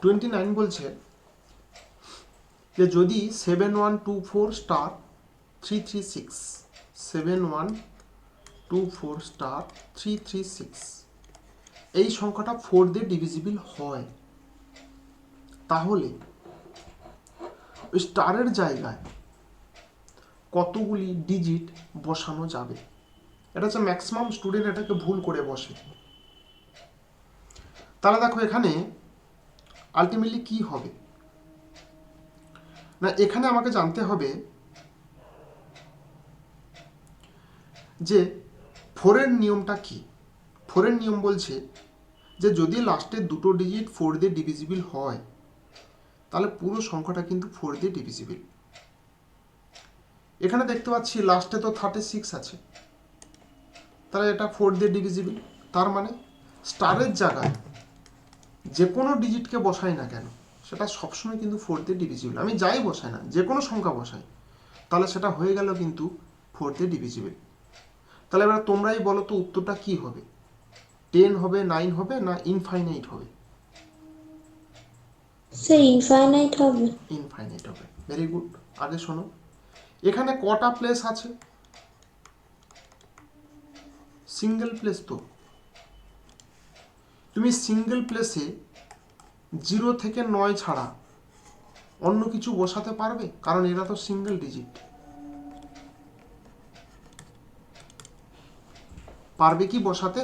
টোয়েন্টি 29 বলছে যে যদি 7124*336 7124*336 এই সংখ্যাটা 4 দিয়ে ডিভিজিবল হয়, তাহলে ওই স্টারের জায়গায় কতগুলি ডিজিট বসানো যাবে। এটা হচ্ছে ম্যাক্সিমাম স্টুডেন্ট এটাকে ভুল করে বসে। তাহলে দেখো এখানে আলটিমেটলি কি হবে না, এখানে আমাকে জানতে হবে যে 4-এর নিয়মটা কি। 4-এর নিয়ম বলছে যে যদি লাস্টের দুটো ডিজিট 4 দিয়ে ডিভিজিবল হয় তাহলে পুরো সংখ্যাটা কিন্তু 4 দিয়ে ডিভিজিবল। এখানে দেখতে পাচ্ছি লাস্টে তো 36 আছে, তাহলে এটা 4 দিয়ে ডিভিজিবল। তার মানে স্টারের জায়গায় যে কোনো ডিজিটকে বসাই না কেন সেটা সবসময় কিন্তু 4 দিয়ে ডিভিজিবল। আমি যাই বসাই না, যে কোনো সংখ্যা বসাই, তাহলে সেটা হয়ে গেল কিন্তু 4 দিয়ে ডিভিজিবল। তাহলে এবার তোমরাই বলো তো উত্তরটা কি হবে, 10 হবে, 9 হবে না ইনফাইনাইট হবে? স্যার ইনফাইনাইট হবে। ইনফাইনাইট হবে। Very good. আগে শোনো, এখানে কটা প্লেস আছে? Single place. তো তুমি সিঙ্গেল প্লেসে 0 থেকে 9 ছাড়া অন্য কিছু বসাতে পারবে? কারণ এরা তো সিঙ্গেল ডিজিট। পারবে কি বসাতে?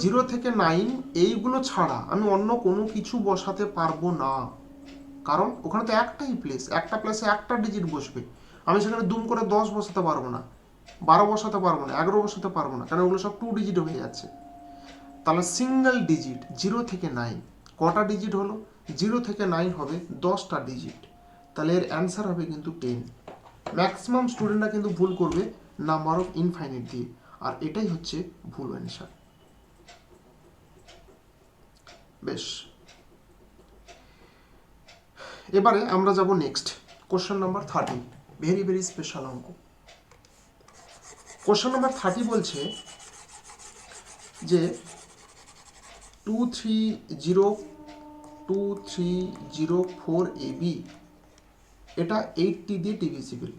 0 থেকে 9 এইগুলো ছাড়া আমি অন্য কোনো কিছু বসাতে পারবো না, কারণ ওখানে তো একটাই প্লেস, একটা প্লেসে একটা ডিজিট বসবে। আমি সেখানে দুম করে 10 বসাতে পারবো না, 12 বসাতে পারবো না, 11 বসাতে পারবো না, কারণ ওগুলো সব 2 ডিজিট হয়ে যাচ্ছে। তাহলে সিঙ্গেল ডিজিট 0 থেকে 9 কটা ডিজিট হলো? 0 থেকে 9 হবে 10টা ডিজিট। তাহলে এর অ্যান্সার হবে কিন্তু 10। ম্যাক্সিমাম স্টুডেন্টরা কিন্তু ভুল করবে নাম্বার অফ ইনফাইনাইট দিয়ে, আর এটাই হচ্ছে ভুল অ্যান্সার। বেশ, এবারে আমরা যাব next question number 30। Very special অঙ্ক। কোশ্চেন নাম্বার 30 বলছে যে 2304 AB এটা 80 দিয়ে ডিভিজিবল।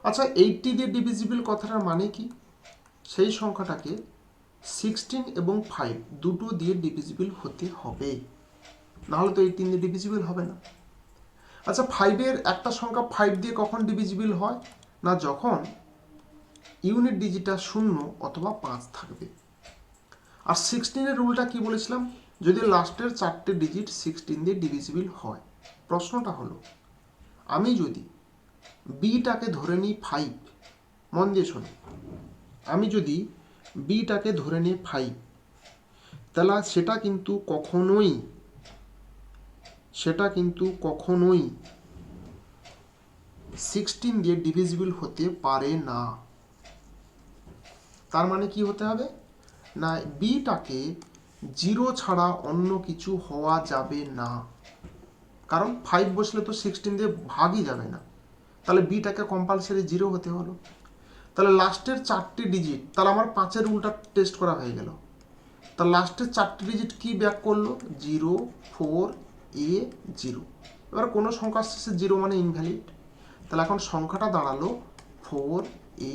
আচ্ছা, 80 দিয়ে ডিভিজিবল কথাটার মানে কি? সেই সংখ্যাটাকে 16 এবং 5 দুটো দিয়ে ডিভিজিবল হতে হবে, নাহলে তো 18 দিয়ে ডিভিজিবল হবে না। আচ্ছা, 5-এর একটা সংখ্যা 5 দিয়ে কখন ডিভিজিবল হয় না, যখন ইউনিট ডিজিটটা 0 অথবা 5 থাকবে। আর 16-এর রুলটা কি বলেছিলাম, যদি লাস্টের 4টে ডিজিট 16 দিয়ে ডিভিজিবল হয়। প্রশ্নটা হলো, আমি যদি বিটাকে ধরে নিই 5, মন দিয়ে শোনো, আমি যদি বিটাকে ধরে নিই 5, তাহলে সেটা কিন্তু কখনোই 16 দিয়ে ডিভিজিবল হতে পারে না। তার মানে কি হতে হবে না বিটাকে 0 ছাড়া অন্য কিছু হওয়া যাবে না, কারণ 5 বসলে তো 16 দিয়ে ভাগই যাবে না, তাহলে বিটাকে কম্পালসারি 0 হতে হলো। তাহলে লাস্টের 4টি ডিজিট, তাহলে আমার 5-এর রুলটা টেস্ট করা হয়ে গেল। তার লাস্টের 4টি ডিজিট কি ব্যাক করলো 0 4 a 0। এবার কোনো সংখ্যার শেষে 0 মানে ইনভ্যালিড, তাহলে এখন সংখ্যাটা দাঁড়ালো 4 a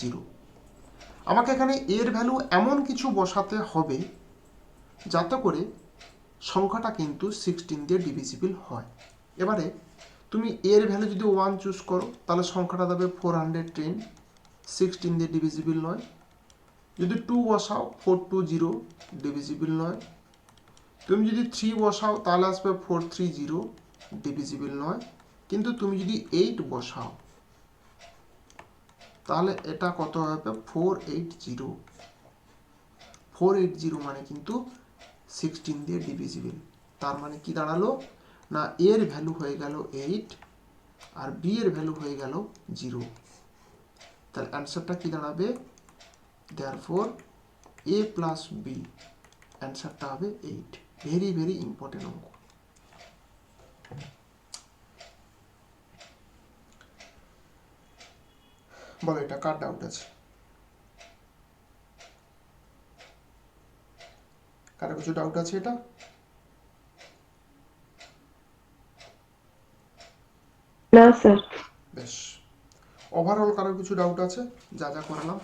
0। আমাকে এখানে এর ভ্যালু এমন কিছু বসাতে হবে যাতে করে সংখ্যাটা কিন্তু 16 দিয়ে ডিভিজিবল হয়। এবারে তুমি এর ভ্যালু যদি 1 চুজ করো তাহলে সংখ্যাটা দেবে 410, 16 দিয়ে ডিভিজিবল নয়। যদি 2 বসাও 420 ডিভিজিবল নয়। তুমি যদি 3 বসাও তাহলে আসবে 430 ডিভিজিবল নয়। কিন্তু তুমি যদি 8 বসাও তাহলে এটা কত হবে 480। 480 মানে কিন্তু 16 দিয়ে ডিভিজিবল। তার মানে কি দাঁড়ালো না এর ভ্যালু হয়ে গেল 8 আর বি এর ভ্যালু হয়ে গেল 0। তাহলে অ্যান্সারটা কি দাঁড়াবে therefore a প্লাস বি, অ্যান্সারটা হবে 8। ভেরি ভেরি ইম্পর্টেন্ট অঙ্ক। বলো এটা কার ডাউট আছে? কারো কিছু ডাউট আছে এটা? না স্যার। বেশ, ওভারঅল কারো কিছু ডাউট আছে যা যা করলাম?